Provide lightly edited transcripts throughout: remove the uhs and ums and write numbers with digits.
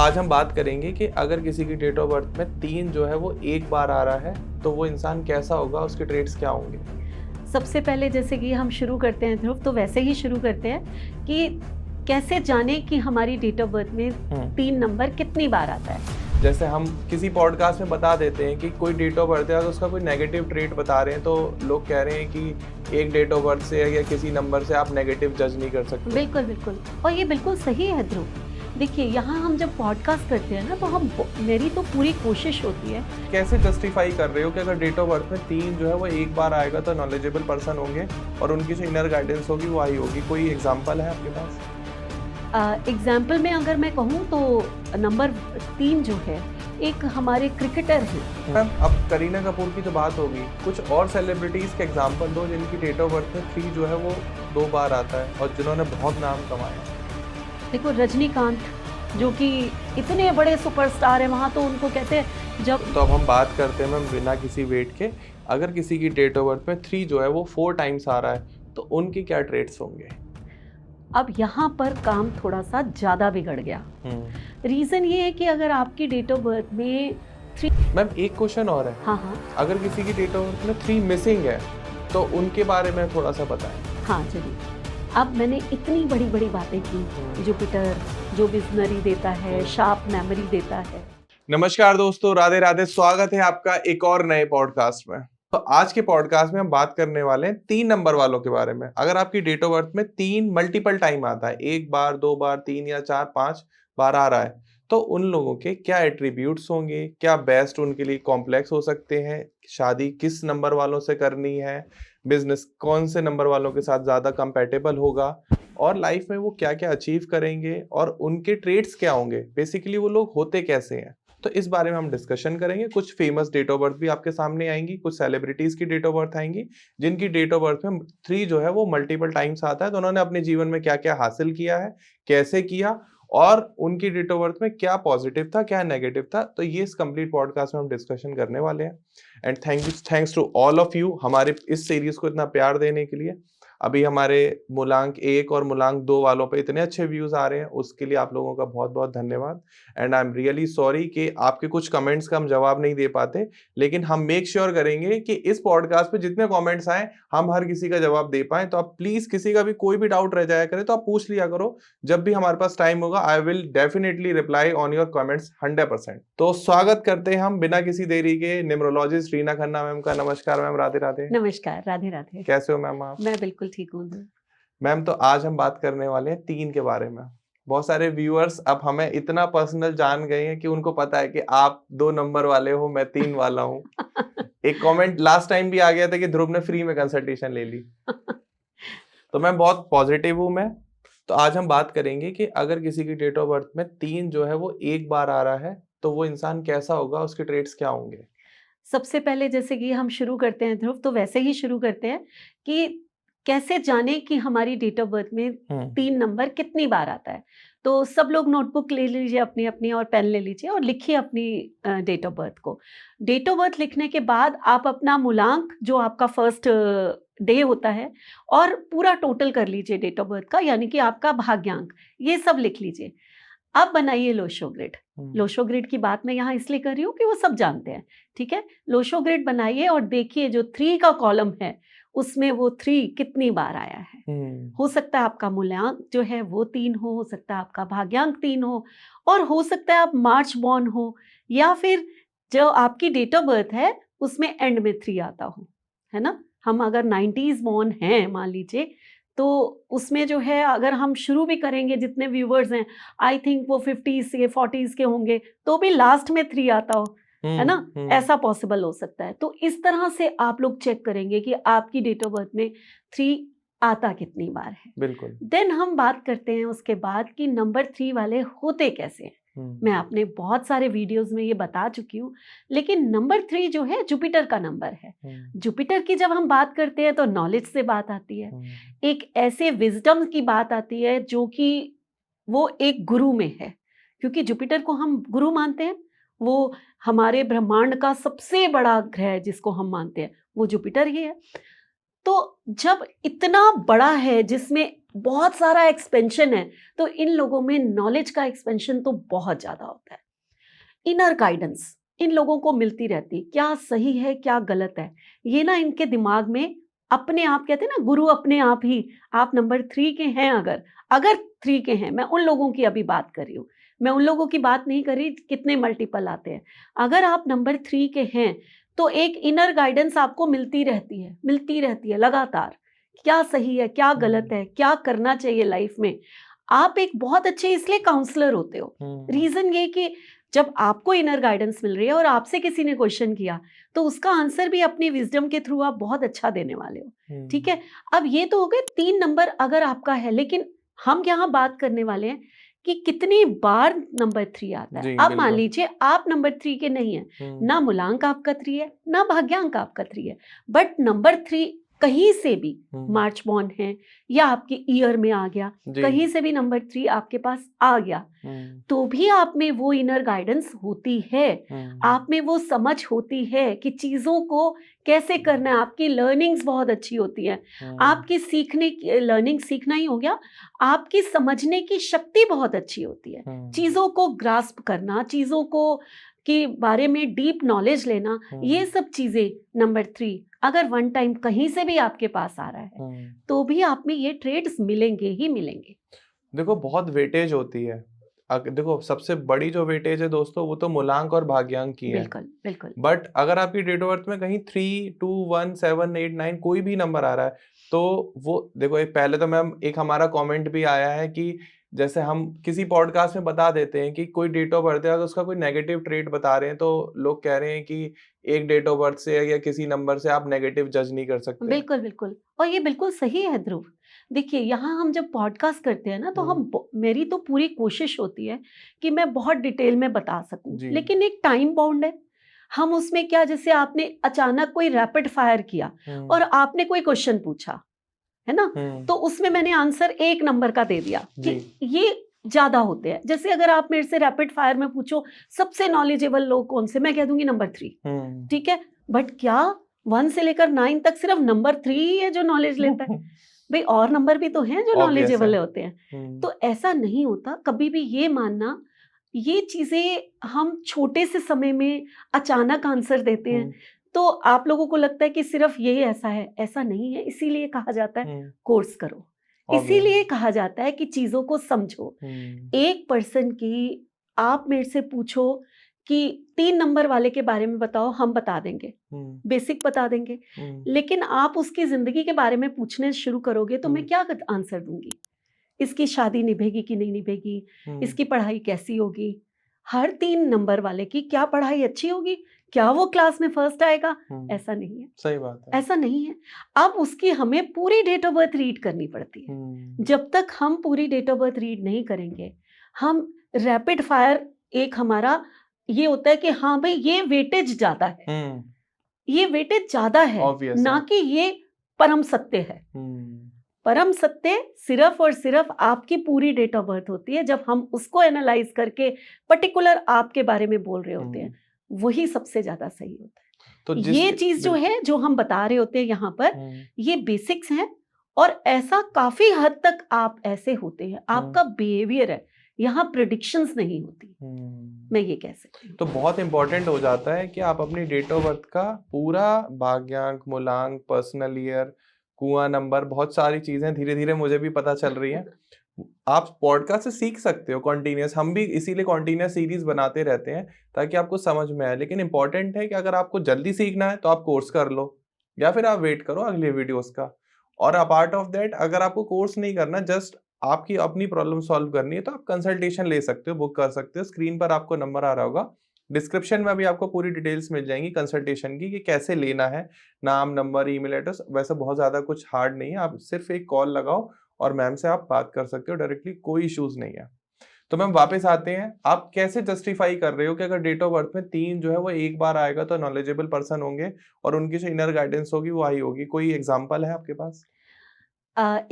आज हम बात करेंगे कि अगर किसी की डेट ऑफ बर्थ में 3 जो है वो एक बार आ रहा है तो वो इंसान कैसा होगा, उसके ट्रेड्स क्या होंगे। सबसे पहले जैसे कि हम शुरू करते हैं ध्रुव, तो वैसे ही शुरू करते हैं कि कैसे जाने कि हमारी डेट ऑफ बर्थ में 3 नंबर कितनी बार आता है। जैसे हम किसी पॉडकास्ट में बता देते हैं कि कोई डेट ऑफ बर्थ है तो उसका कोई नेगेटिव ट्रेट बता रहे हैं तो लोग कह रहे हैं कि एक डेट ऑफ बर्थ से या किसी नंबर से आप नेगेटिव जज नहीं कर सकते। बिल्कुल बिल्कुल, और ये बिल्कुल सही है ध्रुव। देखिए, यहाँ हम जब पॉडकास्ट करते हैं ना, तो मेरी तो पूरी कोशिश होती है। कैसे जस्टिफाई कर रहे हो कि अगर डेट ऑफ बर्थ में 3 जो है वो एक बार आएगा तो नॉलेजेबल पर्सन होंगे और उनकी जो इनर गाइडेंस होगी वो आई होगी। कोई एग्जाम्पल है आपके पास? एग्जाम्पल में अगर मैं कहूँ तो नंबर 3 जो है, एक हमारे क्रिकेटर हैं। मैम, अब करीना कपूर की तो बात होगी, कुछ और सेलिब्रिटीज के एग्जांपल दो जिनकी डेट ऑफ बर्थ में 3 जो है वो 2 बार आता है और जिन्होंने बहुत नाम कमाया। देखो, रजनीकांत जो कि इतने बड़े सुपरस्टार हैं, वहाँ तो उनको कहते हैं जब। तो अब हम बात करते हैं मैम बिना किसी वेट के, अगर किसी की डेट ऑफ बर्थ में 3 जो है वो 4 टाइम्स आ रहा है तो उनके क्या ट्रेट्स होंगे? अब यहाँ पर काम थोड़ा सा ज़्यादा बिगड़ गया। रीज़न ये है कि अगर आपकी डेट ऑफ बर्थ में 3। मैम एक क्वेश्चन और है। हाँ, अगर किसी की डेट ऑफ बर्थ में 3 मिसिंग है तो उनके बारे में थोड़ा सा बताएं। हाँ चलिए। अब मैंने इतनी बड़ी बड़ी बातें की, जुपिटर जो विजनरी देता है, शार्प मेमोरी देता है। नमस्कार दोस्तों, राधे राधे, स्वागत है आपका एक और नए पॉडकास्ट में। तो आज के पॉडकास्ट में हम बात करने वाले हैं 3 नंबर वालों के बारे में। अगर आपकी डेट ऑफ बर्थ में 3 मल्टीपल टाइम आता है, एक बार, 2 बार, 3 या 4, 5 बार आ रहा है, तो उन लोगों के क्या एट्रीब्यूट्स होंगे, क्या बेस्ट उनके लिए कॉम्प्लेक्स हो सकते हैं, शादी किस नंबर वालों से करनी है, बिजनेस कौन से नंबर वालों के साथ ज्यादा कंपैटिबल होगा, और लाइफ में वो क्या क्या अचीव करेंगे और उनके ट्रेड्स क्या होंगे, बेसिकली वो लोग होते कैसे हैं। तो इस बारे में हम डिस्कशन करेंगे। कुछ फेमस डेट ऑफ बर्थ भी आपके सामने आएंगी, कुछ सेलिब्रिटीज की डेट ऑफ बर्थ आएंगी जिनकी डेट ऑफ बर्थ में 3 जो है वो मल्टीपल टाइम्स आता है, तो उन्होंने अपने जीवन में क्या क्या हासिल किया है, कैसे किया, और उनकी डेट ऑफ बर्थ में क्या पॉजिटिव था, क्या नेगेटिव था। तो ये इस कंप्लीट पॉडकास्ट में हम डिस्कशन करने वाले हैं। And thanks to all of you हमारे इस सीरीज को इतना प्यार देने के लिए। अभी हमारे मूलांक 1 और मूलांक 2 वालों पे इतने अच्छे व्यूज आ रहे हैं, उसके लिए आप लोगों का बहुत बहुत धन्यवाद। And I am really sorry कि आपके कुछ कमेंट्स का हम जवाब नहीं दे पाते, लेकिन हम मेक श्योर करेंगे कि इस पॉडकास्ट पे जितने कमेंट्स आए हम हर किसी का जवाब दे पाए। तो आप प्लीज किसी का भी कोई भी डाउट रह जाया करे तो आप पूछ लिया करो, जब भी हमारे पास टाइम होगा I will definitely reply on your comments 100%। तो स्वागत करते हैं हम बिना किसी देरी के न्यूमरोलॉजिस्ट रीना खन्ना मैम का। नमस्कार मैम, राधे राधे। नमस्कार, राधे राधे। कैसे हो मैम आप? मैं बिल्कुल ठीक हूँ। मैम, तो आज हम बात करने वाले हैं 3 के बारे में। बहुत सारे व्यूअर्स अब हमें इतना पर्सनल जान गए हैं कि उनको पता है कि आप 2 नंबर वाले हो, मैं 3 वाला हूँ। एक कमेंट लास्ट टाइम भी आ गया था कि ध्रुव ने फ्री में कंसल्टेशन ले ली। तो मैं बहुत पॉजिटिव हूँ मैं। तो आज हम बात करेंगे कि अगर किसी की डेट ऑफ बर्थ में 3 जो है वो एक बार आ रहा है तो वो इंसान कैसा होगा, उसके ट्रेड्स क्या होंगे। सबसे पहले जैसे कि हम शुरू करते हैं ध्रुव, तो वैसे ही शुरू करते हैं कि कैसे जाने कि हमारी डेट ऑफ बर्थ में 3 नंबर कितनी बार आता है। तो सब लोग नोटबुक ले लीजिए अपनी अपनी और पेन ले लीजिए और लिखिए अपनी डेट ऑफ बर्थ को। डेट ऑफ बर्थ लिखने के बाद आप अपना मूलांक जो आपका फर्स्ट डे होता है और पूरा टोटल कर लीजिए डेट ऑफ बर्थ का, यानी कि आपका भाग्यांक, ये सब लिख लीजिए। अब बनाइए लोशो ग्रिड। लोशो ग्रिड की बात मैं यहाँ इसलिए कर रही हूँ कि वो सब जानते हैं, ठीक है। लोशो ग्रिड बनाइए और देखिए जो 3 का कॉलम है उसमें वो 3 कितनी बार आया है। हो सकता है आपका मूल्यांक जो है वो 3 हो सकता है आपका भाग्यांक 3 हो, और हो सकता है आप मार्च बॉर्न हो, या फिर जो आपकी डेट ऑफ बर्थ है उसमें एंड में 3 आता हो, है ना। हम अगर 90s बॉर्न हैं मान लीजिए, तो उसमें जो है अगर हम शुरू भी करेंगे, जितने व्यूवर्स हैं आई थिंक वो 50s से 40s के होंगे, तो भी लास्ट में 3 आता हो, है ना। ऐसा पॉसिबल हो सकता है। तो इस तरह से आप लोग चेक करेंगे कि आपकी डेट ऑफ बर्थ में 3 आता कितनी बार है। बिल्कुल। देन हम बात करते हैं उसके बाद कि नंबर 3 वाले होते कैसे हैं। मैं आपने बहुत सारे वीडियोस में ये बता चुकी हूँ, लेकिन नंबर 3 जो है जुपिटर का नंबर है। जुपिटर की जब हम बात करते हैं तो नॉलेज से बात आती है, एक ऐसे विजडम की बात आती है जो कि वो एक गुरु में है, क्योंकि जुपिटर को हम गुरु मानते हैं। वो हमारे ब्रह्मांड का सबसे बड़ा ग्रह जिसको हम मानते हैं वो जुपिटर ही है। तो जब इतना बड़ा है जिसमें बहुत सारा एक्सपेंशन है, तो इन लोगों में नॉलेज का एक्सपेंशन तो बहुत ज्यादा होता है। इनर गाइडेंस इन लोगों को मिलती रहती, क्या सही है क्या गलत है, ये ना इनके दिमाग में अपने आप, कहते हैं ना गुरु अपने आप ही। आप नंबर 3 के हैं, अगर 3 के हैं, मैं उन लोगों की अभी बात कर रही हूँ, मैं उन लोगों की बात नहीं कर रही कितने मल्टीपल आते हैं। अगर आप नंबर 3 के हैं तो एक इनर गाइडेंस आपको मिलती रहती है लगातार। क्या सही है क्या गलत है, क्या करना चाहिए लाइफ में। आप एक बहुत अच्छे इसलिए काउंसलर होते हो। रीजन ये कि जब आपको इनर गाइडेंस मिल रही है और आपसे किसी ने क्वेश्चन किया, तो उसका आंसर भी अपनी विजडम के थ्रू आप बहुत अच्छा देने वाले हो। ठीक है, अब ये तो हो गए 3 नंबर अगर आपका है, लेकिन हम यहाँ बात करने वाले हैं कि कितनी बार नंबर 3 आता है। अब मान लीजिए आप नंबर 3 के नहीं है, ना मूलांक आपका 3 है ना भाग्यांक आपका 3 है, बट नंबर 3 कहीं से भी मार्च बॉर्न है या आपके ईयर में आ गया, कहीं से भी नंबर 3 आपके पास आ गया, तो भी आप में वो इनर गाइडेंस होती है, आप में वो समझ होती है कि चीजों को कैसे करना है। आपकी लर्निंग्स बहुत अच्छी होती है, आपकी लर्निंग सीखना ही हो गया, आपकी समझने की शक्ति बहुत अच्छी होती है। चीजों को ग्रास्प करना, चीजों को के बारे में डीप नॉलेज लेना, ये सब चीजें नंबर 3 अगर वन टाइम कहीं से भी आपके पास आ रहा है, तो भी आप में ये ट्रेड्स मिलेंगे ही मिलेंगे। देखो बहुत वेटेज होती है। देखो सबसे बड़ी जो वेटेज है दोस्तों, वो तो मूलांक और भाग्यांक की है। बिल्कुल बिल्कुल। बट अगर आपकी डेट ऑफ बर्थ में कहीं 3, 2, 1, 7, 8, 9 कोई भी नंबर आ रहा है, तो वो देखो, एक पहले तो मैम एक हमारा कमेंट भी आया है कि जैसे हम किसी पॉडकास्ट में बता देते हैं कि कोई डेट ऑफ बर्थ है, अगर उसका कोई नेगेटिव ट्रेट बता रहे हैं, तो लोग कह रहे हैं कि एक डेट ऑफ बर्थ से या किसी नंबर से आप नेगेटिव जज नहीं कर सकते। बिल्कुल बिल्कुल, और ये बिल्कुल सही है ध्रुव। देखिए, यहाँ हम जब पॉडकास्ट करते हैं ना, तो मेरी तो पूरी कोशिश होती है कि मैं बहुत डिटेल में बता सकूं, लेकिन एक टाइम बाउंड है। हम उसमें क्या, जैसे आपने अचानक कोई रैपिड फायर किया और आपने कोई क्वेश्चन पूछा, है ना, तो उसमें मैंने आंसर 1 नंबर का दे दिया कि ये ज्यादा होते हैं। जैसे अगर आप मेरे से रैपिड फायर में पूछो सबसे नॉलेजेबल लोग कौन से, मैं कह दूंगी नंबर 3। ठीक है, बट क्या 1 से लेकर 9 तक सिर्फ नंबर 3 ही है जो नॉलेज लेता है? भाई और नंबर भी तो हैं जो नॉलेजेबल होते हैं। तो ऐसा नहीं होता कभी भी। ये मानना, ये चीजें हम छोटे से समय में अचानक आंसर देते हैं, तो आप लोगों को लगता है कि सिर्फ यही ऐसा है, ऐसा नहीं है। इसीलिए कहा जाता है कोर्स करो, इसीलिए कहा जाता है कि चीजों को समझो। एक पर्सन की आप मेरे से पूछो कि 3 नंबर वाले के बारे में बताओ, हम बता देंगे, बेसिक बता देंगे, लेकिन आप उसकी जिंदगी के बारे में पूछने शुरू करोगे तो मैं क्या आंसर दूंगी? इसकी शादी निभेगी कि नहीं निभेगी, इसकी पढ़ाई कैसी होगी, हर 3 नंबर वाले की क्या पढ़ाई अच्छी होगी, क्या वो क्लास में फर्स्ट आएगा? ऐसा नहीं है। सही बात है, ऐसा नहीं है। अब उसकी हमें पूरी डेट ऑफ बर्थ रीड करनी पड़ती है। जब तक हम पूरी डेट ऑफ बर्थ रीड नहीं करेंगे, हम रैपिड फायर, एक हमारा ये होता है कि हाँ भाई ये वेटेज ज्यादा है, ये वेटेज ज्यादा है, ना कि ये परम सत्य है। परम सत्य सिर्फ और सिर्फ आपकी पूरी डेट ऑफ बर्थ होती है। जब हम उसको एनालाइज करके पर्टिकुलर आपके बारे में बोल रहे होते हैं, वही सबसे ज्यादा सही होता है। तो ये चीज जो है, जो हम बता रहे होते हैं यहाँ पर, ये बेसिक्स हैं, और ऐसा काफी हद तक आप ऐसे होते हैं, आपका बिहेवियर है, यहाँ प्रेडिक्शंस नहीं होती। मैं ये कह सकती हूँ। तो बहुत इंपॉर्टेंट हो जाता है कि आप अपनी डेट ऑफ बर्थ का पूरा भाग्यांक, मूलांक, पर्सनल ईयर, कुआं नंबर, बहुत सारी चीजें धीरे धीरे मुझे भी पता चल रही हैं। आप पॉडकास्ट से सीख सकते हो कॉन्टिन्यूस, हम भी इसीलिए कॉन्टिन्यूस सीरीज बनाते रहते हैं ताकि आपको समझ में आए। लेकिन इंपॉर्टेंट है कि अगर आपको जल्दी सीखना है तो आप कोर्स कर लो, या फिर आप वेट करो अगले वीडियोस का। और अपार्ट ऑफ दैट, अगर आपको कोर्स नहीं करना, जस्ट आपकी अपनी प्रॉब्लम सॉल्व करनी है, तो आप कंसल्टेशन ले सकते हो, बुक कर सकते हो। स्क्रीन पर आपको नंबर आ रहा होगा, डिस्क्रिप्शन में भी आपको पूरी डिटेल्स मिल जाएंगी कंसल्टेशन की, कि कैसे लेना है, नाम, नंबर, ईमेल एड्रेस। वैसे बहुत ज्यादा कुछ हार्ड नहीं है, आप सिर्फ एक कॉल लगाओ और मैम से आप बात कर सकते हो डायरेक्टली, कोई इश्यूज नहीं है। तो मैम वापस आते हैं, आप कैसे जस्टिफाई कर रहे हो कि अगर डेट ऑफ बर्थ में 3 जो है वो एक बार आएगा तो नॉलेजेबल पर्सन होंगे और उनकी जो इनर गाइडेंस होगी वो आई होगी? कोई एग्जांपल है आपके पास?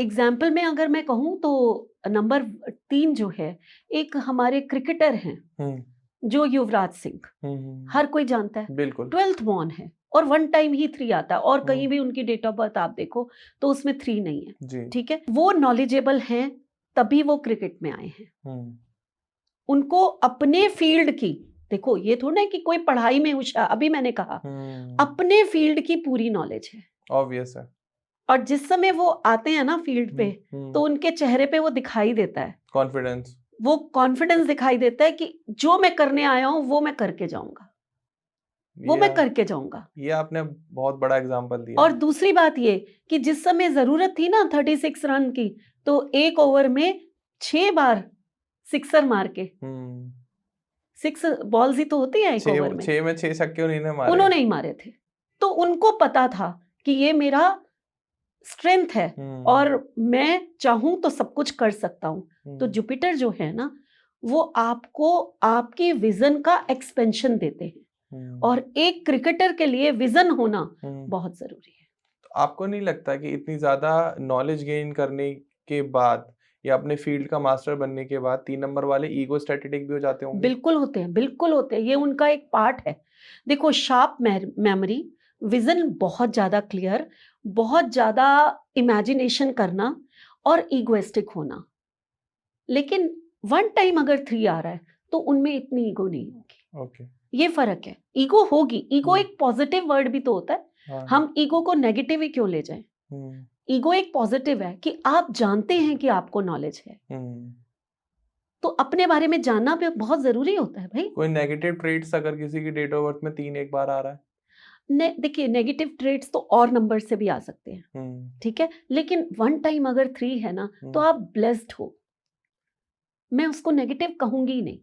एग्जाम्पल में अगर मैं कहूँ तो नंबर 3 जो है, एक हमारे क्रिकेटर हैं जो युवराज सिंह, हर कोई जानता है, बिल्कुल 12th बॉर्न है और 1 टाइम ही 3 आता है, और कहीं हम्म, भी उनकी डेट ऑफ बर्थ आप देखो तो उसमें 3 नहीं है। जी। ठीक है, वो नॉलेजेबल हैं तभी वो क्रिकेट में आए हैं। हम्म, उनको अपने फील्ड की, देखो ये थोड़ा है कि कोई पढ़ाई में होशियार, अभी मैंने कहा अपने फील्ड की पूरी नॉलेज है। ऑब्वियस है। और जिस समय वो आते हैं ना फील्ड पे, तो उनके चेहरे पे वो दिखाई देता है, कॉन्फिडेंस। वो कॉन्फिडेंस दिखाई देता है कि जो मैं करने आया हूं वो मैं करके जाऊंगा, वो ये मैं करके जाऊंगा। ये आपने बहुत बड़ा एग्जांपल दिया। और दूसरी बात ये कि जिस समय जरूरत थी ना 36 रन की, तो एक ओवर में 6 बार सिक्सर मार के, 6 बॉल्स ही तो होती है एक ओवर में, 6 छक्के उन्होंने मारे। उन्होंने ही मारे थे। तो उनको पता था कि ये मेरा स्ट्रेंथ है और मैं चाहूं तो सब कुछ कर सकता हूं। तो जुपिटर जो है ना, वो आपको आपकी विजन का एक्सपेंशन देते हैं, और एक क्रिकेटर के लिए विजन होना बहुत जरूरी है। तो आपको नहीं लगता कि इतनी ज्यादा नॉलेज गेन करने के बाद या अपने फील्ड का मास्टर बनने के बाद 3 नंबर वाले ईगो स्टैटिक भी हो जाते होंगे? बिल्कुल होते हैं, बिल्कुल होते हैं, ये उनका एक पार्ट है। देखो, शार्प मेमोरी, विजन बहुत ज्यादा क्लियर, बहुत ज्यादा इमेजिनेशन करना और इगोइस्टिक होना। लेकिन 1 टाइम अगर 3 आ रहा है तो उनमें इतनी ईगो नहीं होगी। ओके। ये फर्क है। ईगो होगी, ईगो हम्म, एक पॉजिटिव वर्ड भी तो होता है। हाँ, हम ईगो को नेगेटिव ही क्यों ले जाएं? ईगो एक पॉजिटिव है कि आप जानते हैं कि आपको नॉलेज है, तो अपने बारे में जानना भी बहुत जरूरी होता है भाई। कोई नेगेटिव ट्रेट्स अगर किसी की डेट ऑफ बर्थ में 3 एक बार आ रहा है? देखिए, नेगेटिव ट्रेट्स तो और नंबर से भी आ सकते हैं, ठीक है, लेकिन 1 टाइम अगर 3 है ना, तो आप ब्लेस्ड हो। मैं उसको नेगेटिव कहूंगी ही नहीं,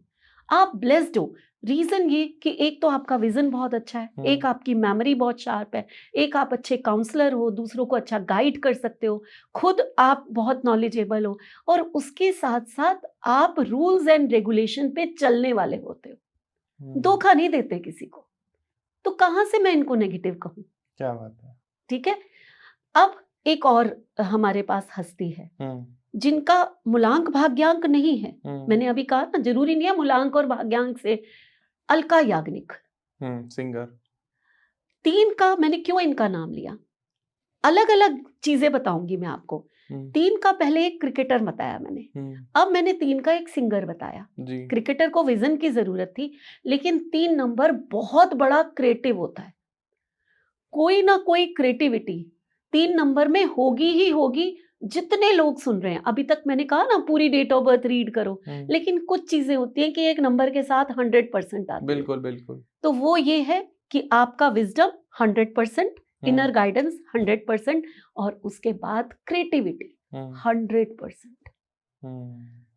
आप ब्लेस्ड हो। रीजन ये कि एक तो आपका विजन बहुत अच्छा है, एक आपकी मेमोरी बहुत शार्प है, एक आप अच्छे काउंसलर हो, दूसरों को अच्छा गाइड कर सकते हो, खुद आप बहुत नॉलेजेबल हो, और उसके साथ साथ आप रूल्स एंड रेगुलेशन पे चलने वाले होते हो, धोखा नहीं देते किसी को। तो कहां से मैं इनको नेगेटिव कहूं? क्या बात है। ठीक है। अब एक और हमारे पास हस्ती है जिनका मूलांक भाग्यांक नहीं है। मैंने अभी कहा ना, जरूरी नहीं है मूलांक और भाग्यांक से। अलका याग्निक, सिंगर। 3 का मैंने क्यों इनका नाम लिया, अलग अलग चीजें बताऊंगी मैं आपको। 3 का पहले एक क्रिकेटर बताया मैंने, अब मैंने 3 का एक सिंगर बताया। जी। क्रिकेटर को विजन की जरूरत थी, लेकिन 3 नंबर बहुत बड़ा क्रिएटिव होता है। कोई ना कोई क्रिएटिविटी 3 नंबर में होगी ही होगी। जितने लोग सुन रहे हैं अभी तक, मैंने कहा ना पूरी डेट ऑफ बर्थ रीड करो, लेकिन कुछ चीजें होती हैं कि एक नंबर के साथ 100% आती है। बिल्कुल बिल्कुल। तो वो ये है कि आपका विजडम 100%, इनर गाइडेंस 100%, और उसके बाद क्रिएटिविटी 100%।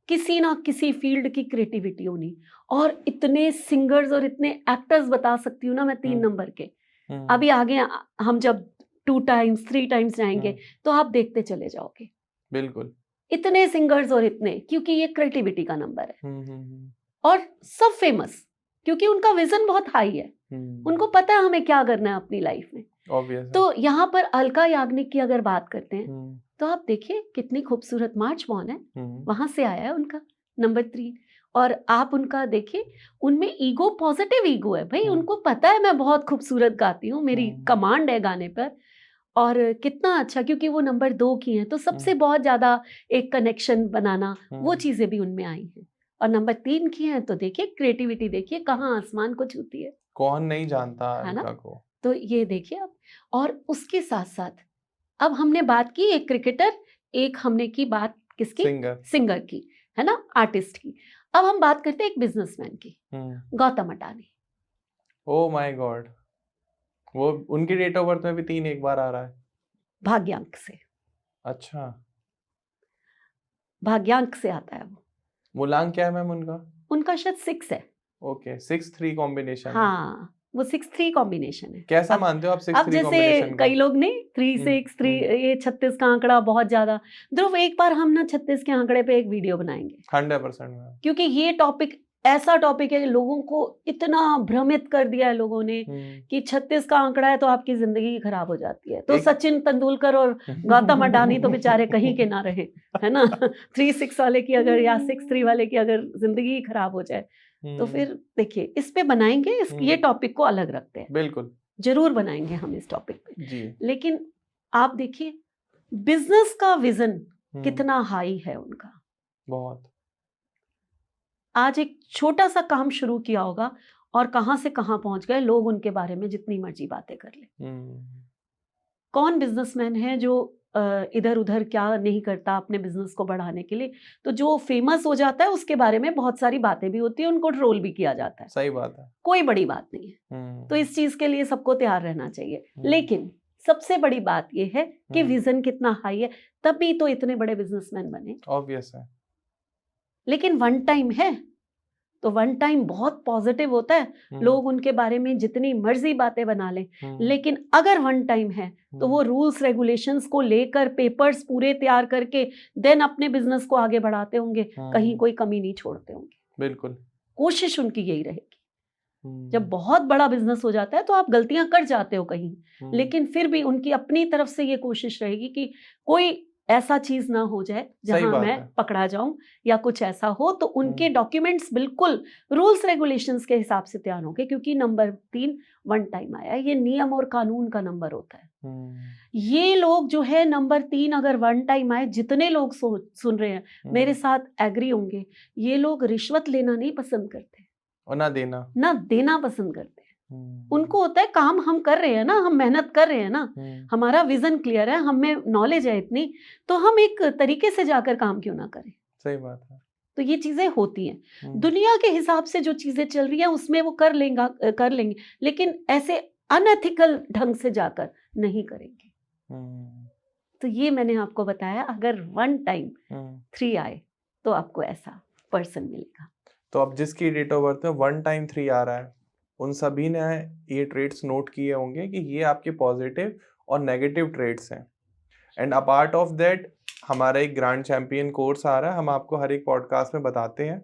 किसी ना किसी फील्ड की क्रिएटिविटी होनी। और इतने सिंगर्स और इतने एक्टर्स बता सकती हूँ ना मैं 3 नंबर के। अभी आगे हम जब 2 टाइम्स 3 टाइम्स जाएंगे तो आप देखते चले जाओगे। बिल्कुल। इतने सिंगर्स और इतने, क्योंकि ये क्रिएटिविटी का नंबर है। और सब फेमस, क्योंकि उनका विजन बहुत हाई है, उनको पता है हमें क्या करना है अपनी लाइफ में। तो यहाँ पर अलका याग्निक की अगर बात करते हैं, तो आप देखिए कितनी खूबसूरत मार्च बॉर्न है, वहां से आया है उनका नंबर 3। और आप उनका देखिए, उनमें ईगो, पॉजिटिव ईगो है भाई। उनको पता है मैं बहुत खूबसूरत गाती हूँ, मेरी कमांड है गाने पर। और कितना अच्छा, क्योंकि वो नंबर 2 की हैं, तो सबसे बहुत ज्यादा एक कनेक्शन बनाना, वो चीजें भी उनमें आई हैं। और नंबर 3 की हैं, तो देखिए क्रिएटिविटी देखिए कहाँ आसमान को छूती है। कौन नहीं जानता है ना? अलका को। तो ये देखिए अब, और उसके साथ साथ अब हमने बात की एक क्रिकेटर, एक हमने की बात किसकी, सिंगर की, है ना, आर्टिस्ट की। अब हम बात करते हैं एक बिजनेसमैन की, Gautam Adani. Oh my God, वो उनकी डेट ऑफ बर्थ में भी 3 एक बार आ रहा है, भाग्यांक से। अच्छा, भाग्यांक से आता है वो। मूलांक क्या है मैम उनका? उनका शायद 6 है। Okay, 6-3 combination. हाँ, वो 6-3 कॉम्बिनेशन है। कैसा मानते हो आप 6-3 अब जैसे कॉम्बिनेशन को? कई लोग नहीं 3-6-3, ये 36 का आंकड़ा बहुत ज्यादा। ध्रुव, एक बार हम ना 36 के आंकड़े पे एक वीडियो बनाएंगे 100% मैम, क्योंकि ये टॉपिक ऐसा टॉपिक है, लोगों को इतना भ्रमित कर दिया है लोगों ने कि 36 का आंकड़ा है तो आपकी जिंदगी ही खराब हो जाती है। तो सचिन तेंदुलकर और गौतम अडानी तो बेचारे कहीं के ना रहे, है ना। 3-6 वाले की अगर, या 6-3 वाले की अगर जिंदगी ही खराब हो जाए, तो फिर देखिए इस पे बनाएंगे, ये टॉपिक को अलग रखते हैं। बिल्कुल। जरूर बनाएंगे हम इस टॉपिक पे जी। लेकिन आप देखिए बिजनेस का विजन हम्म, कितना हाई है उनका। बहुत। आज एक छोटा सा काम शुरू किया होगा और कहां से कहां पहुंच गए, लोग उनके बारे में जितनी मर्जी बातें कर ले। कौन बिजनेसमैन है जो इधर उधर क्या नहीं करता अपने बिजनेस को बढ़ाने के लिए। तो जो फेमस हो जाता है उसके बारे में बहुत सारी बातें भी होती है, उनको ट्रोल भी किया जाता है। सही बात है। कोई बड़ी बात नहीं है। तो इस चीज के लिए सबको तैयार रहना चाहिए। लेकिन सबसे बड़ी बात यह है कि विजन कितना हाई है, तभी तो इतने बड़े बिजनेसमैन बने। ऑब्वियस है। लेकिन वन टाइम है तो वन टाइम बहुत पॉजिटिव होता है, लोग उनके बारे में जितनी मर्जी बातें बना लें। लेकिन अगर वन टाइम है तो वो रूल्स रेगुलेशंस को लेकर पेपर्स पूरे तैयार करके देन अपने बिजनेस को आगे बढ़ाते होंगे, कहीं कोई कमी नहीं छोड़ते होंगे। बिल्कुल। कोशिश उनकी यही रहेगी। जब बहुत बड़ा बिजनेस हो जाता है तो आप गलतियां कर जाते हो कहीं, लेकिन फिर भी उनकी अपनी तरफ से ये कोशिश रहेगी कि कोई ऐसा चीज ना हो जाए जहां मैं पकड़ा जाऊं या कुछ ऐसा हो। तो उनके डॉक्यूमेंट्स बिल्कुल रूल्स रेगुलेशंस के हिसाब से तैयार होंगे, क्योंकि नंबर 3 वन टाइम आया, ये नियम और कानून का नंबर होता है। ये लोग जो है नंबर 3 अगर वन टाइम आए, जितने लोग सुन रहे हैं मेरे साथ एग्री होंगे, ये लोग रिश्वत लेना नहीं पसंद करते और ना देना पसंद करते हैं। उनको होता है काम हम कर रहे हैं ना, हम मेहनत कर रहे हैं ना, हमारा विजन क्लियर है, हमें नॉलेज है इतनी, तो हम एक तरीके से जाकर काम क्यों ना करें। सही बात है। तो ये चीजें होती हैं दुनिया के हिसाब से, जो चीजें चल रही हैं उसमें वो कर लेंगे, लेकिन ऐसे अनएथिकल ढंग से जाकर नहीं करेंगे। तो ये मैंने आपको बताया, अगर वन टाइम 3 आए तो आपको ऐसा पर्सन मिलेगा। तो अब जिसकी डेट ऑफ बर्थ में 1 टाइम 3 आ रहा है, उन सभी ने ये ट्रेड्स नोट किए होंगे कि ये आपके पॉजिटिव और नेगेटिव ट्रेड्स हैं। एंड अपार्ट ऑफ दैट हमारा एक ग्रैंड चैंपियन कोर्स आ रहा है, हम आपको हर एक पॉडकास्ट में बताते हैं।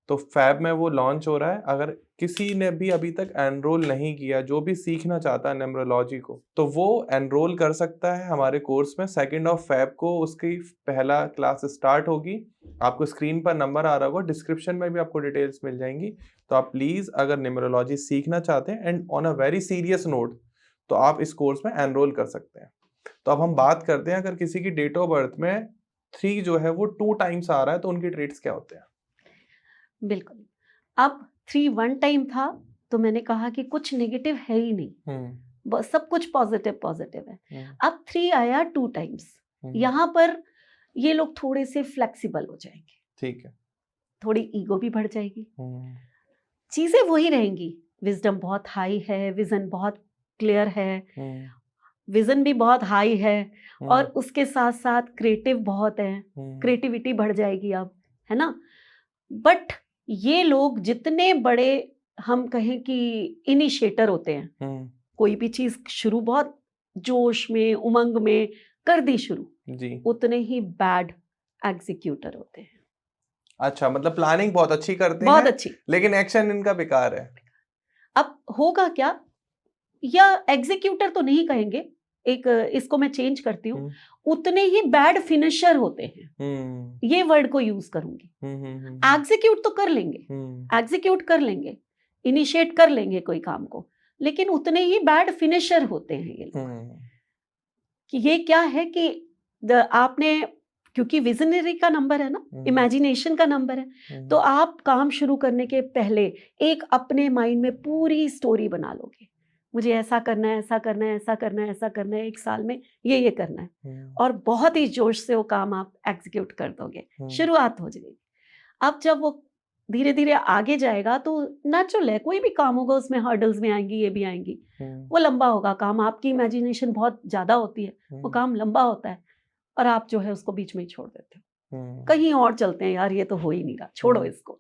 तो फैब में वो लॉन्च हो रहा है। अगर किसी ने भी अभी तक एनरोल नहीं किया, जो भी सीखना चाहता है न्यूमरोलॉजी को, तो वो एनरोल कर सकता है हमारे कोर्स में। 2 फैब को उसकी पहला क्लास स्टार्ट होगी। आपको स्क्रीन पर नंबर आ रहा होगा, डिस्क्रिप्शन में भी आपको डिटेल्स मिल जाएंगी। तो आप प्लीज अगर न्यूमरोलॉजी सीखना चाहते हैं and on a very serious note, तो आप इस कोर्स में एनरोल कर सकते हैं। तो अब हम बात करते हैं, अगर किसी की डेट ऑफ बर्थ में 3 जो है वो 2 टाइम्स आ रहा है, तो उनके ट्रेड्स क्या होते हैं? बिल्कुल। अब 3 वन टाइम था तो मैंने कहा कि कुछ नेगेटिव है ही नहीं, सब कुछ पॉजिटिव है। अब 3 आया 2 टाइम्स, यहाँ पर ये लोग थोड़े से फ्लेक्सिबल हो जाएंगे। ठीक है। थोड़ी ईगो भी बढ़ जाएगी, चीजें वही रहेंगी। विजडम बहुत हाई है, विजन बहुत क्लियर है, विजन भी बहुत हाई है, और उसके साथ साथ क्रिएटिव बहुत है, क्रिएटिविटी बढ़ जाएगी अब, है ना। बट ये लोग जितने बड़े हम कहें कि इनिशिएटर होते हैं, कोई भी चीज शुरू बहुत जोश में उमंग में कर दी शुरू जी, उतने ही बैड एग्जीक्यूटर होते हैं। अच्छा, मतलब प्लानिंग बहुत अच्छी करते बहुत हैं, अच्छी, लेकिन एक्शन इनका बेकार है। अब होगा क्या, या एग्जीक्यूटर तो नहीं कहेंगे, एक इसको मैं चेंज करती हूँ, उतने ही बैड फिनिशर होते हैं, ये वर्ड को यूज करूंगी। एग्जीक्यूट तो कर लेंगे, एग्जीक्यूट कर लेंगे, इनिशिएट कर लेंगे कोई काम को, लेकिन उतने ही बैड फिनिशर होते हैं ये लोग। कि ये क्या है कि आपने, क्योंकि विजनरी का नंबर है ना, इमेजिनेशन का नंबर है, तो आप काम शुरू करने के पहले एक अपने माइंड में पूरी स्टोरी बना लोगे, मुझे ऐसा करना है, ऐसा करना है, ऐसा करना है, ऐसा करना है, 1 साल में ये करना है, और बहुत ही जोश से वो काम आप एग्जीक्यूट कर दोगे, शुरुआत हो जाएगी। अब जब वो धीरे धीरे आगे जाएगा तो नेचुरल है, कोई भी काम होगा उसमें हर्डल्स भी आएंगी, ये भी आएंगी, वो लंबा होगा काम, आपकी इमेजिनेशन बहुत ज्यादा होती है, वो काम लंबा होता है, और आप जो है उसको बीच में ही छोड़ देते हो, कहीं और चलते हैं, यार ये तो हो ही नहीं रहा, छोड़ो इसको।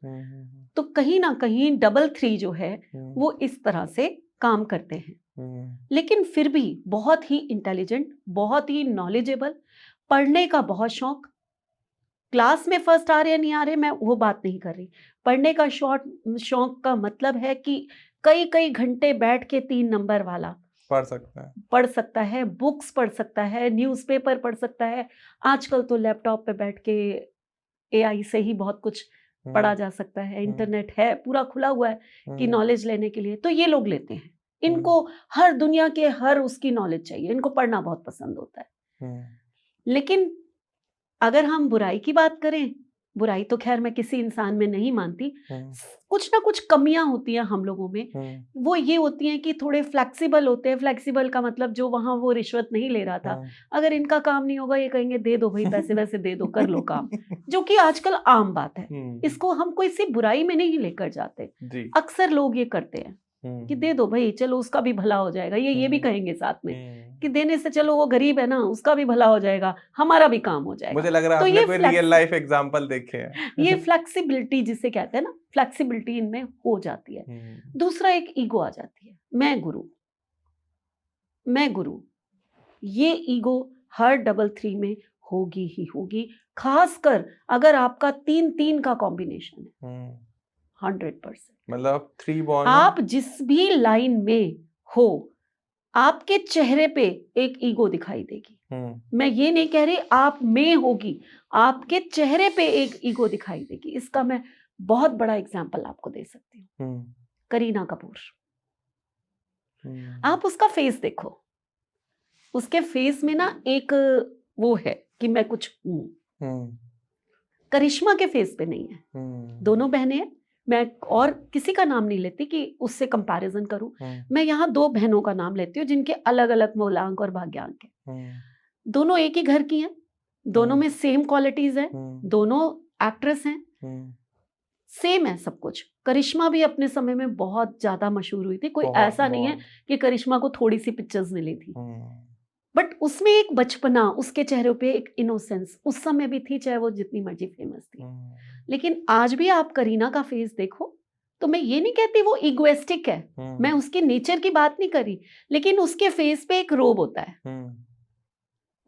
तो कहीं ना कहीं डबल 3 जो है वो इस तरह से काम करते हैं, लेकिन फिर भी बहुत ही इंटेलिजेंट, बहुत ही नॉलेजेबल, पढ़ने का बहुत शौक। क्लास में फर्स्ट आ रहे हैं नहीं आ रहे, मैं वो बात नहीं कर रही, पढ़ने का शौक का मतलब है कि कई कई घंटे बैठ के 3 नंबर वाला पढ़ सकता है, बुक्स पढ़ सकता है, न्यूज़पेपर पढ़ सकता है, आजकल तो लैपटॉप पे बैठ के AI से ही बहुत कुछ पढ़ा जा सकता है, इंटरनेट है पूरा खुला हुआ है कि नॉलेज लेने के लिए, तो ये लोग लेते हैं, इनको हर दुनिया के हर उसकी नॉलेज चाहिए, इनको पढ़ना बहुत पसंद होता है। लेकिन अगर हम बुराई की बात करें, बुराई तो खैर मैं किसी इंसान में नहीं मानती, कुछ ना कुछ कमियां होती हैं हम लोगों में। वो ये होती हैं कि थोड़े फ्लेक्सिबल होते हैं। फ्लेक्सिबल का मतलब जो वहां वो रिश्वत नहीं ले रहा था, अगर इनका काम नहीं होगा ये कहेंगे दे दो भाई पैसे वैसे दे दो, कर लो काम, जो कि आजकल आम बात है। इसको हम कोई सी बुराई में नहीं लेकर जाते। अक्सर लोग ये करते हैं कि दे दो भाई, चलो उसका भी भला हो जाएगा। ये भी कहेंगे साथ में कि देने से चलो वो गरीब है ना, उसका भी भला हो जाएगा, हमारा भी काम हो जाएगा। मुझे लग रहा है आपने कोई रियल लाइफ एग्जांपल देखे हैं। ये फ्लेक्सिबिलिटी जिसे कहते हैं ना, फ्लेक्सिबिलिटी इनमें हो जाती है। दूसरा एक ईगो आ जाती है, मैं गुरु। ये ईगो हर 3 में होगी ही होगी, खासकर अगर आपका 3 का कॉम्बिनेशन है। 100%। मतलब 3 बॉर्न, आप जिस भी लाइन में हो, आपके चेहरे पे एक ईगो दिखाई देगी। मैं ये नहीं कह रही आप में होगी, आपके चेहरे पे एक ईगो दिखाई देगी। इसका मैं बहुत बड़ा एग्जांपल आपको दे सकती हूँ। करीना कपूर, आप उसका फेस देखो, उसके फेस में ना एक वो है कि मैं कुछ हूँ। करिश्मा के फेस पे नहीं है। दोनों बहनें हैं, मैं और किसी का नाम नहीं लेती कि उससे कंपैरिजन करूं। मैं यहाँ 2 बहनों का नाम लेती हूँ जिनके अलग अलग मूलांक और भाग्यांक है। दोनों एक ही घर की हैं, दोनों में सेम क्वालिटीज हैं, दोनों एक्ट्रेस हैं, सेम है सब कुछ। करिश्मा भी अपने समय में बहुत ज्यादा मशहूर हुई थी, कोई ऐसा नहीं है कि करिश्मा को थोड़ी सी पिक्चर्स मिली थी, बट उसमें एक बचपना, उसके चेहरे पे एक इनोसेंस उस समय भी थी, चाहे वो जितनी मर्जी फेमस थी। लेकिन आज भी आप करीना का फेस देखो तो मैं ये नहीं कहती वो इगोइस्टिक है, मैं उसके नेचर की बात नहीं करी, लेकिन उसके फेस पे एक रोब होता है।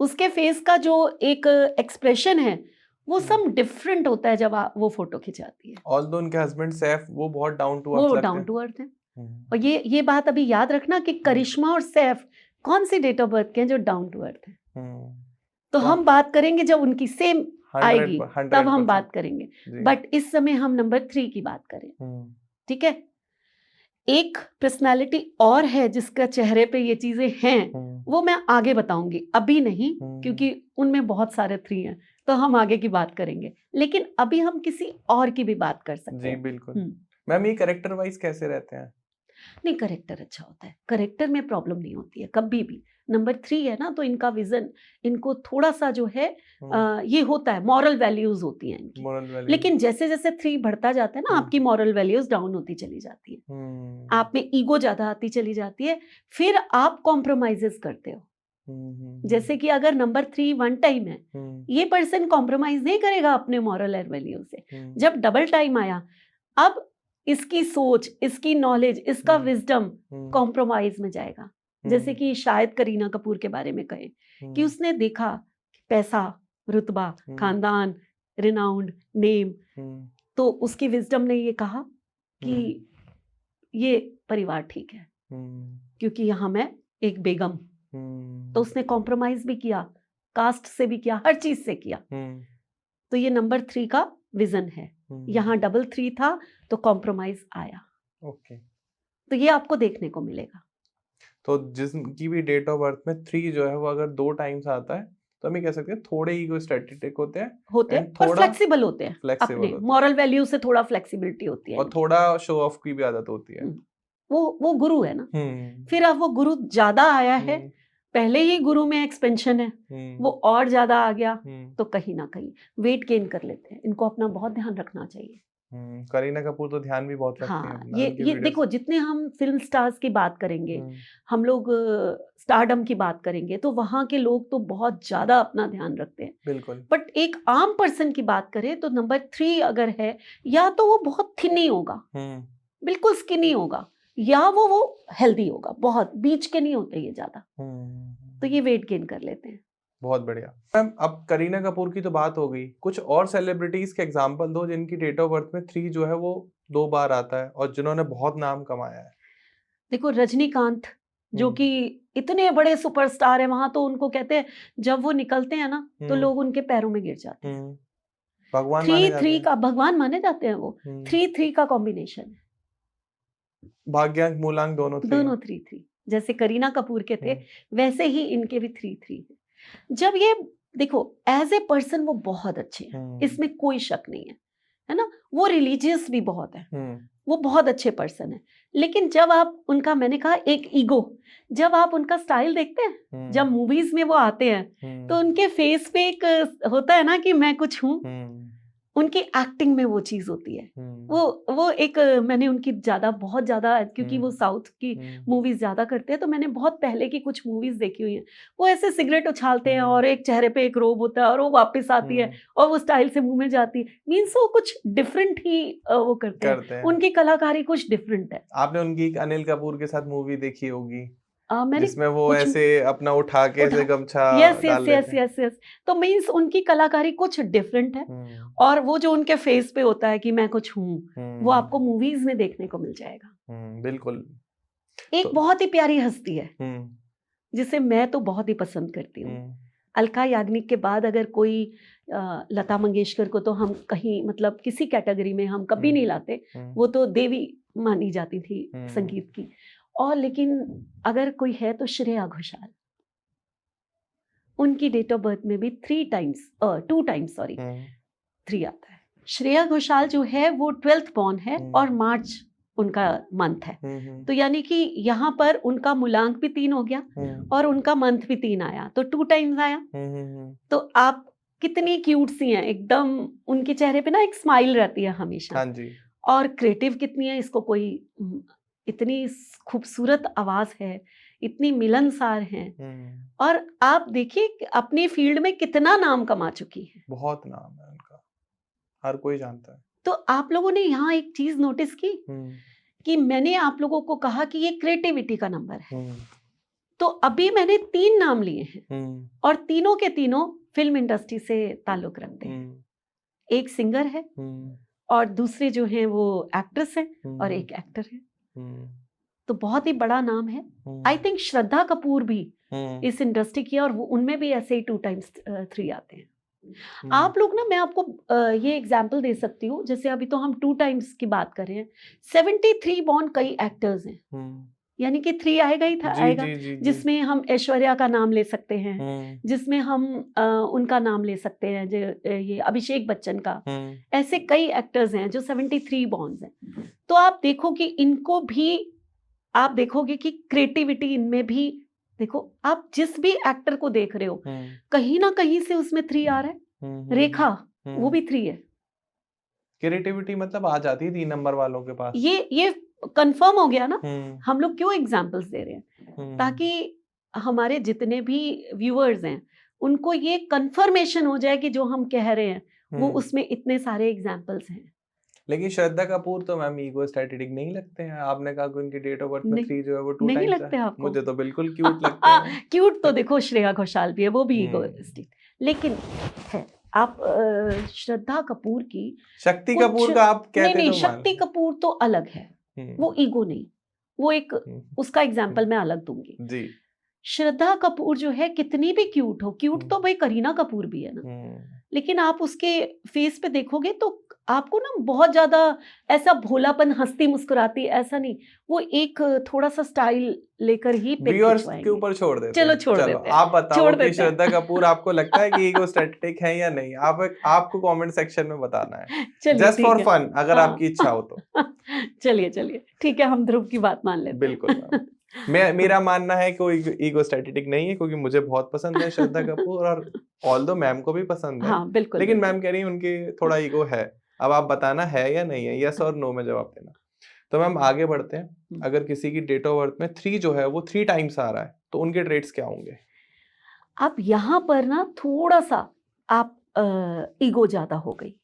उसके फेस का जो एक एक्सप्रेशन है वो सब डिफरेंट होता है जब वो फोटो खिंचाती है। ऑल्दो उनके हस्बैंड सैफ वो बहुत डाउन टू अर्थ वो लगते हैं। डाउन टू अर्थ है। और ये बात अभी याद रखना कि करिश्मा और सैफ कौन सी डेट ऑफ बर्थ के हैं जो डाउन टू अर्थ है। तो हम बात करेंगे जब उनकी सेम आएगी तब हम बात करेंगे, बट इस समय हम नंबर 3 की बात करें। ठीक है, एक पर्सनालिटी और है जिसका चेहरे पे ये चीजें हैं, वो मैं आगे बताऊंगी, अभी नहीं, क्योंकि उनमें बहुत सारे 3 हैं तो हम आगे की बात करेंगे। लेकिन अभी हम किसी और की भी बात कर सकते हैं। जी बिल्कुल। मैम ये कैरेक्टर वाइज कैसे रहते हैं? नहीं, करेक्टर अच्छा होता है, करेक्टर में प्रॉब्लम नहीं होती है कभी भी। नंबर 3 है ना, तो इनका विजन, इनको थोड़ा सा जो है ये होता है, मॉरल वैल्यूज होती हैं इनकी। लेकिन जैसे जैसे 3 बढ़ता जाता है ना, आपकी मॉरल वैल्यूज डाउन होती चली जाती है, आप में ईगो ज्यादा आती चली जाती है, फिर आप कॉम्प्रोमाइजेस करते हो। जैसे कि अगर नंबर 3 वन टाइम है, ये पर्सन कॉम्प्रोमाइज नहीं करेगा अपने मॉरल एंड वैल्यू से। जब डबल टाइम आया, अब इसकी सोच, इसकी नॉलेज, इसका विजडम कॉम्प्रोमाइज में जाएगा। जैसे कि शायद करीना कपूर के बारे में कहें कि उसने देखा पैसा, रुतबा, खानदान, रिनाउंड, नेम, तो उसकी विजडम ने ये कहा कि ये परिवार ठीक है क्योंकि यहाँ मैं एक बेगम, तो उसने कॉम्प्रोमाइज भी किया, कास्ट से भी किया, हर चीज से किया। तो ये नंबर 3 का विजन है। यहाँ 3 था तो कॉम्प्रोमाइज आया। ओके, तो ये आपको देखने को मिलेगा। तो जिसकी भी डेट ऑफ बर्थ में 3 जो है वो अगर 2 टाइम्स आता है तो हम ये कह सकते हैं थोड़े ईगोस्टैटिक होते हैं और फ्लेक्सिबल होते हैं, अपने मॉरल वैल्यू से थोड़ा फ्लेक्सिबिलिटी होती है, और थोड़ा शो ऑफ की भी आदत होती है। वो गुरु है ना। फिर अब वो गुरु ज्यादा आया है, पहले ही गुरु में एक्सपेंशन है, वो और ज्यादा आ गया, तो कहीं ना कहीं वेट गेन कर लेते हैं। इनको अपना बहुत ध्यान रखना चाहिए। करीना कपूर तो ध्यान भी बहुत रखती हैं। हाँ, ये देखो, जितने हम फिल्म स्टार्स की बात करेंगे, हम लोग स्टारडम की बात करेंगे, तो वहां के लोग तो बहुत ज्यादा अपना ध्यान रखते हैं। बिल्कुल। बट एक आम पर्सन की बात करें तो नंबर 3 अगर है, या तो वो बहुत थिनी होगा, बिल्कुल स्किनी होगा, या वो हेल्दी होगा, बहुत बीच के नहीं होते ये ज्यादा, तो ये वेट गेन कर लेते हैं। बहुत बढ़िया। मैम अब करीना कपूर की तो बात हो गई, कुछ और सेलिब्रिटीज के एग्जांपल दो जिनकी डेट ऑफ बर्थ में 3 जो है वो 2 बार आता है और जिन्होंने बहुत नाम कमाया है। देखो, रजनीकांत जो कि इतने बड़े सुपरस्टार है, वहां तो उनको कहते हैं जब वो निकलते हैं ना तो लोग उनके पैरों में गिर जाते हैं। भगवान 3 का भगवान माने जाते हैं वो। 3 का कॉम्बिनेशन है, भाग्यांक मूलांक दोनों 3 दोनों 3-3, जैसे करीना कपूर के थे वैसे ही इनके भी 3-3 है। जब ये देखो एज ए पर्सन वो बहुत अच्छे हैं, इसमें कोई शक नहीं है ना। वो रिलीजियस भी बहुत है, वो बहुत अच्छे पर्सन है। लेकिन जब आप उनका, मैंने कहा एक ईगो, जब आप उनका स्टाइल देखते हैं, जब मूवीज में वो आते हैं तो उनके फेस पे एक होता है ना कि मैं कुछ हूँ, उनकी एक्टिंग में वो चीज होती है। वो एक मैंने उनकी बहुत ज्यादा, क्योंकि वो साउथ की मूवीज ज्यादा करते हैं, तो मैंने बहुत पहले की कुछ मूवीज देखी हुई हैं। वो ऐसे सिगरेट उछालते हैं और एक चेहरे पे एक रोब होता है और वो वापस आती है और वो स्टाइल से मुंह में जाती है। मीन्स वो कुछ डिफरेंट ही वो करते हैं। उनकी कलाकारी कुछ डिफरेंट है। आपने उनकी अनिल कपूर के साथ मूवी देखी होगी मैंने जिसमें वो ऐसे अपना उठा के ऐसे गमछा डाल लेते हैं। यस। तो मीन्स उनकी कलाकारी कुछ डिफरेंट है और वो जो उनके फेस पे होता है कि मैं कुछ हूँ, वो आपको मूवीज में देखने को मिल जाएगा। बिल्कुल। एक बहुत ही प्यारी हस्ती है जिसे मैं तो बहुत ही पसंद करती हूँ। अलका याग्निक के बाद अगर कोई लता मंगेशकर को तो हम कहीं मतलब किसी कैटेगरी में हम कभी नहीं लाते, वो तो देवी मानी जाती थी संगीत की। और लेकिन अगर कोई है तो श्रेया घोषाल, उनकी डेट ऑफ बर्थ में भी 3 टाइम्स 3 आता है। श्रेया घोषाल जो है वो 12th बॉर्न है और मार्च उनका मंथ है, तो यानी कि यहाँ पर उनका मूलांक भी 3 हो गया और उनका मंथ भी 3 आया, तो 2 टाइम्स आया। तो आप कितनी क्यूट सी हैं एकदम, उनके चेहरे पे ना एक स्माइल रहती है हमेशा। हाँ जी। और क्रिएटिव कितनी है, इसको कोई, इतनी खूबसूरत आवाज है, इतनी मिलनसार हैं और आप देखिए अपनी फील्ड में कितना नाम कमा चुकी है। बहुत नाम है उनका, हर कोई जानता है। तो आप लोगों ने यहाँ एक चीज नोटिस की कि मैंने आप लोगों को कहा कि ये क्रिएटिविटी का नंबर है, तो अभी मैंने 3 नाम लिए हैं और तीनों के तीनों फिल्म इंडस्ट्री से ताल्लुक रखते हैं। एक सिंगर है और दूसरे जो हैं वो एक्ट्रेस हैं और एक एक्टर है, तो बहुत ही बड़ा नाम है। आई थिंक श्रद्धा कपूर भी इस इंडस्ट्री की है और वो उनमें भी ऐसे ही 2 टाइम्स 3 आते हैं। आप लोग ना, मैं आपको ये एग्जाम्पल दे सकती हूँ, जैसे अभी तो हम 2 टाइम्स की बात कर रहे हैं, 73 बॉर्न कई एक्टर्स हैं, यानी कि 3 आएगा ही था, आएगा। जिसमें हम ऐश्वर्या का नाम ले सकते हैं, जिसमें हम उनका नाम ले सकते हैं, ये अभिषेक बच्चन का, ऐसे कई एक्टर्स हैं जो 73 बॉर्न्स हैं। तो आप देखो कि इनको भी, आप देखोगे कि क्रिएटिविटी इनमें भी, देखो आप जिस भी एक्टर को देख रहे हो कहीं ना कहीं से उसमें 3 आ रहा है। रेखा वो भी 3 है। क्रिएटिविटी मतलब आ जाती है 3 नंबर वालों के पास। ये कंफर्म हो गया ना। हम लोग क्यों एग्जांपल्स दे रहे हैं, ताकि हमारे जितने भी व्यूअर्स हैं उनको ये कंफर्मेशन हो जाए कि जो हम कह रहे हैं वो उसमें इतने सारे एग्जांपल्स हैं। लेकिन श्रद्धा कपूर तो मैम ईगो स्टैटिक नहीं लगते हैं। आपने कहा कि उनकी डेट ऑफ बर्थ में 3 जो है वो 2 नहीं टाइम्स लगते है। आपको? मुझे तो बिल्कुल क्यूट लगते हैं। क्यूट तो देखो श्रेया घोषाल भी है, वो भी ईगोइस्टिक, लेकिन है आप श्रद्धा कपूर की, शक्ति कपूर का आप कहते नहीं, तो शक्ति कपूर तो अलग है, वो ईगो नहीं, वो एक उसका एग्जाम्पल मैं अलग दूंगी जी। श्रद्धा कपूर जो है कितनी भी क्यूट हो, क्यूट तो भाई करीना कपूर भी है ना, लेकिन आप उसके फेस पे देखोगे तो आपको ना बहुत ज्यादा ऐसा भोलापन, हंसती मुस्कुराती ऐसा नहीं, वो एक थोड़ा सा स्टाइल लेकर ही व्यूअर्स के ऊपर छोड़ देते हैं। चलो छोड़ देते हैं। आप बताओ कि श्रद्धा कपूर आपको लगता है कि ईगो स्टैटिक है या नहीं? आपको कमेंट सेक्शन में बताना है, जस्ट फॉर फन, अगर आपकी इच्छा हो तो। चलिए ठीक है, हम ध्रुव की बात मान लेते हैं। बिल्कुल। मेरा मानना है कि ईगो स्टैटिक नहीं है, क्योंकि मुझे बहुत पसंद है श्रद्धा कपूर और ऑल्दो मैम को भी पसंद है। हाँ, बिल्कुल, लेकिन मैम कह रही है उनकी थोड़ा ईगो है। अब आप बताना है या नहीं है, यस और नो में जवाब देना। तो मैम आगे बढ़ते हैं। अगर किसी की डेट ऑफ बर्थ में 3 जो है वो 3 टाइम्स आ रहा है तो उनके ट्रेट्स क्या होंगे? अब यहाँ पर ना थोड़ा सा आप ईगो ज्यादा हो गई।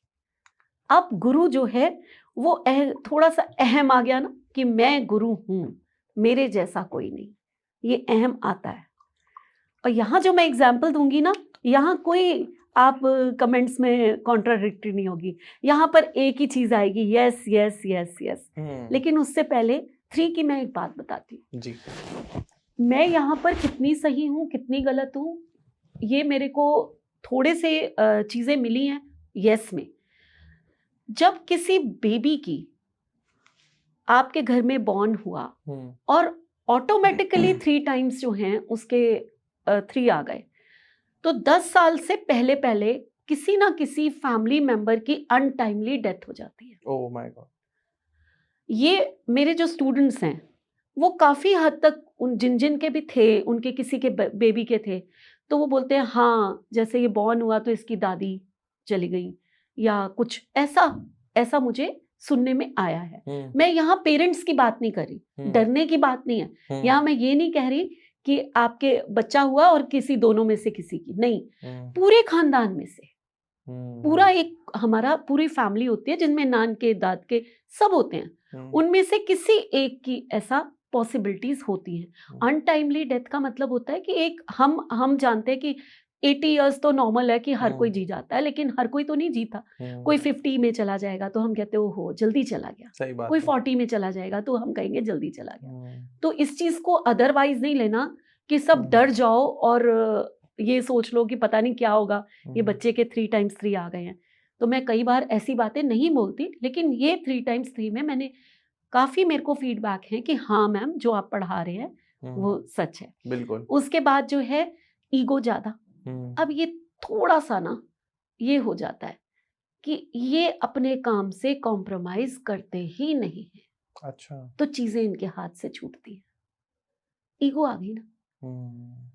अब गुरु जो है वो थोड़ा सा अहम आ गया ना कि मैं गुरु हूं, मेरे जैसा कोई नहीं, ये अहम आता है। और यहाँ जो मैं एग्जाम्पल दूंगी ना, यहाँ कोई आप कमेंट्स में कॉन्ट्राडिक्टरी नहीं होगी, यहाँ पर एक ही चीज आएगी, यस यस यस यस। लेकिन उससे पहले 3 की मैं एक बात बताती हूँ जी। मैं यहाँ पर कितनी सही हूँ कितनी गलत हूँ, ये मेरे को थोड़े से चीजें मिली हैं यस में। जब किसी बेबी की आपके घर में बॉर्न हुआ और ऑटोमेटिकली 3 टाइम्स जो हैं उसके 3 आ गए, तो 10 साल से पहले पहले किसी ना किसी फैमिली मेंबर की अनटाइमली डेथ हो जाती है। Oh my God. ये मेरे जो स्टूडेंट्स हैं वो काफी हद तक उन जिन जिन के भी थे, उनके किसी के बेबी के थे, तो वो बोलते हैं हाँ जैसे ये बॉर्न हुआ तो इसकी दादी चली गई या कुछ ऐसा ऐसा मुझे सुनने में आया है। मैं यहाँ पेरेंट्स की बात नहीं कर रही, डरने की बात नहीं है, यहाँ मैं ये नहीं कह रही कि आपके बच्चा हुआ और किसी दोनों में से किसी की, नहीं, पूरे खानदान में से, पूरा एक हमारा पूरी फैमिली होती है जिनमें नान के दाद के सब होते हैं, उनमें से किसी एक की ऐसा पॉसिबिलिटीज होती हैं। अनटाइमली डेथ का मतलब होता है कि एक हम जानते हैं कि 80 इयर्स तो नॉर्मल है कि हर कोई जी जाता है, लेकिन हर कोई तो नहीं जीता। कोई 50 में चला जाएगा तो हम कहते हो जल्दी चला गया, सही बात कोई है। 40 में चला जाएगा तो हम कहेंगे जल्दी चला गया। तो इस चीज को अदरवाइज नहीं लेना कि सब डर जाओ और ये सोच लो कि पता नहीं क्या होगा, ये बच्चे के 3 टाइम्स 3 आ गए हैं। तो मैं कई बार ऐसी बातें नहीं बोलती, लेकिन ये 3 टाइम्स 3 में मैंने काफी, मेरे को फीडबैक है कि हाँ मैम जो आप पढ़ा रहे हैं वो सच है। बिल्कुल। उसके बाद जो है ईगो ज्यादा, अब ये थोड़ा सा ना ये हो जाता है कि ये अपने काम से कॉम्प्रोमाइज करते ही नहीं है। अच्छा। तो चीजें इनके हाथ से छूटती हैं, ईगो आ गई ना।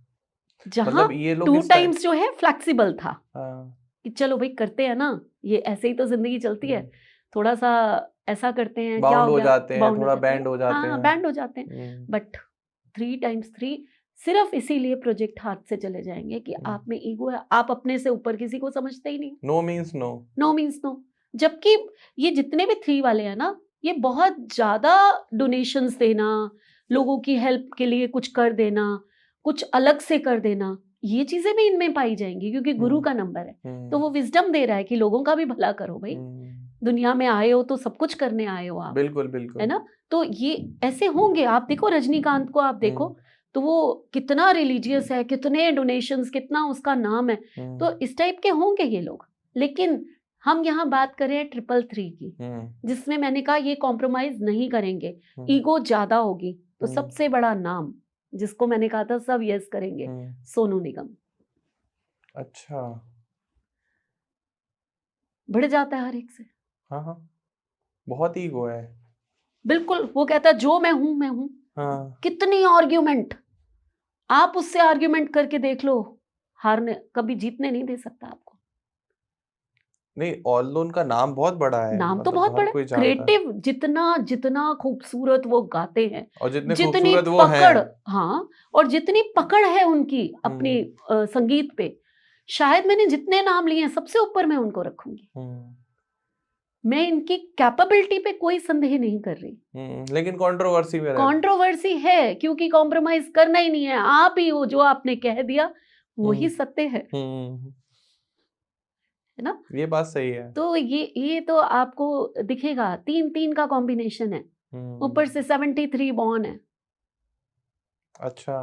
जहां मतलब ये लोग 2 टाइम्स जो है फ्लेक्सिबल था कि चलो भाई करते हैं ना, ये ऐसे ही तो जिंदगी चलती है, थोड़ा सा ऐसा करते हैं, क्या बाउंड हो हो गया, जाते हैं, बाउंड थोड़ा बैंड हो जाते हाँ हैं। बैंड हो जाते हैं। बट 3 टाइम्स 3 सिर्फ इसीलिए प्रोजेक्ट हाथ से चले जाएंगे कि आप में ईगो है, आप अपने से ऊपर किसी को समझते ही नहीं। No means no, no means no. जबकि ये जितने भी 3 वाले हैं ना, ये बहुत ज्यादा डोनेशंस देना, लोगों की हेल्प के लिए कुछ कर देना, कुछ अलग से कर देना, ये चीजें भी इनमें पाई जाएंगी क्योंकि गुरु का नंबर है। तो वो विजडम दे रहा है कि लोगों का भी भला करो भाई, दुनिया में आए हो तो सब कुछ करने आए हो आप। बिल्कुल बिल्कुल, है ना। तो ये ऐसे होंगे, आप देखो रजनीकांत को, आप देखो तो वो कितना रिलीजियस है, कितने डोनेशंस, कितना उसका नाम है, तो इस टाइप के होंगे ये लोग। लेकिन हम यहाँ बात करें 333 की, जिसमें मैंने कहा ये कॉम्प्रोमाइज नहीं करेंगे, ईगो ज्यादा होगी। तो सबसे बड़ा नाम जिसको मैंने कहा था सब यस करेंगे, सोनू निगम। अच्छा, बढ़ जाता है हर एक से। हाँ हाँ, बहुत ईगो है। बिल्कुल, वो कहता है जो मैं हूं। हाँ। कितनी आर्ग्यूमेंट, आप उससे आर्ग्यूमेंट करके देख लो, हारने कभी जीतने नहीं दे सकता आपको। नहीं, ऑल्दो उनका नाम बहुत बड़ा है, नाम तो मतलब बहुत हर बड़ा, कोई जानता है। क्रिएटिव, जितना खूबसूरत वो गाते हैं, और जितने जितनी खूबसूरत वो पकड़, हैं। हाँ, और जितनी पकड़ है उनकी अपनी संगीत पे, शायद मैंने जितने नाम लिए हैं सबसे ऊपर मैं उनको रखूंगी। मैं इनकी कैपेबिलिटी पे कोई संदेह नहीं कर रही, लेकिन कंट्रोवर्सी में कंट्रोवर्सी है क्योंकि कॉम्प्रोमाइज करना ही नहीं है। आप ही हो, जो आपने कह दिया वही सत्य है ना। ये बात सही है। तो ये तो आपको दिखेगा, 3-3 का कॉम्बिनेशन है, ऊपर से 73 बॉर्न है। अच्छा,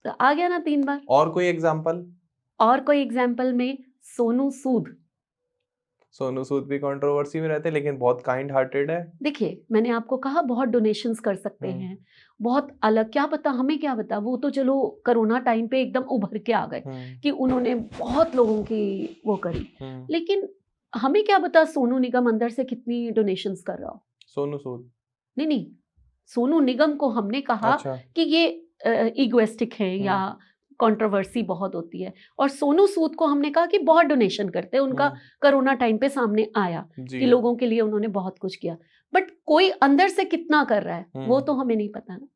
तो आ गया ना 3 बार। और कोई एग्जांपल? और कोई एग्जांपल में सोनू सूद। सोनू सूद भी कंट्रोवर्सी में रहते हैं, लेकिन बहुत काइंड हार्टेड है। देखिए मैंने आपको कहा बहुत डोनेशंस कर सकते हैं, बहुत अलग, क्या पता, हमें क्या पता, वो तो चलो कोरोना टाइम पे एकदम उभर के आ गए कि उन्होंने बहुत लोगों की वो करी, लेकिन हमें क्या पता सोनू निगम अंदर से कितनी डोनेशंस कर रहा हो। सोनू सूद नहीं, सोनू निगम को हमने कहा कि ये इगोइस्टिक है या कंट्रोवर्सी बहुत होती है, और सोनू सूद को हमने कहा कि बहुत डोनेशन करते हैं, उनका कोरोना टाइम पे सामने आया कि लोगों के लिए उन्होंने बहुत कुछ किया, बट कोई अंदर से कितना कर रहा है वो तो हमें नहीं पता ना।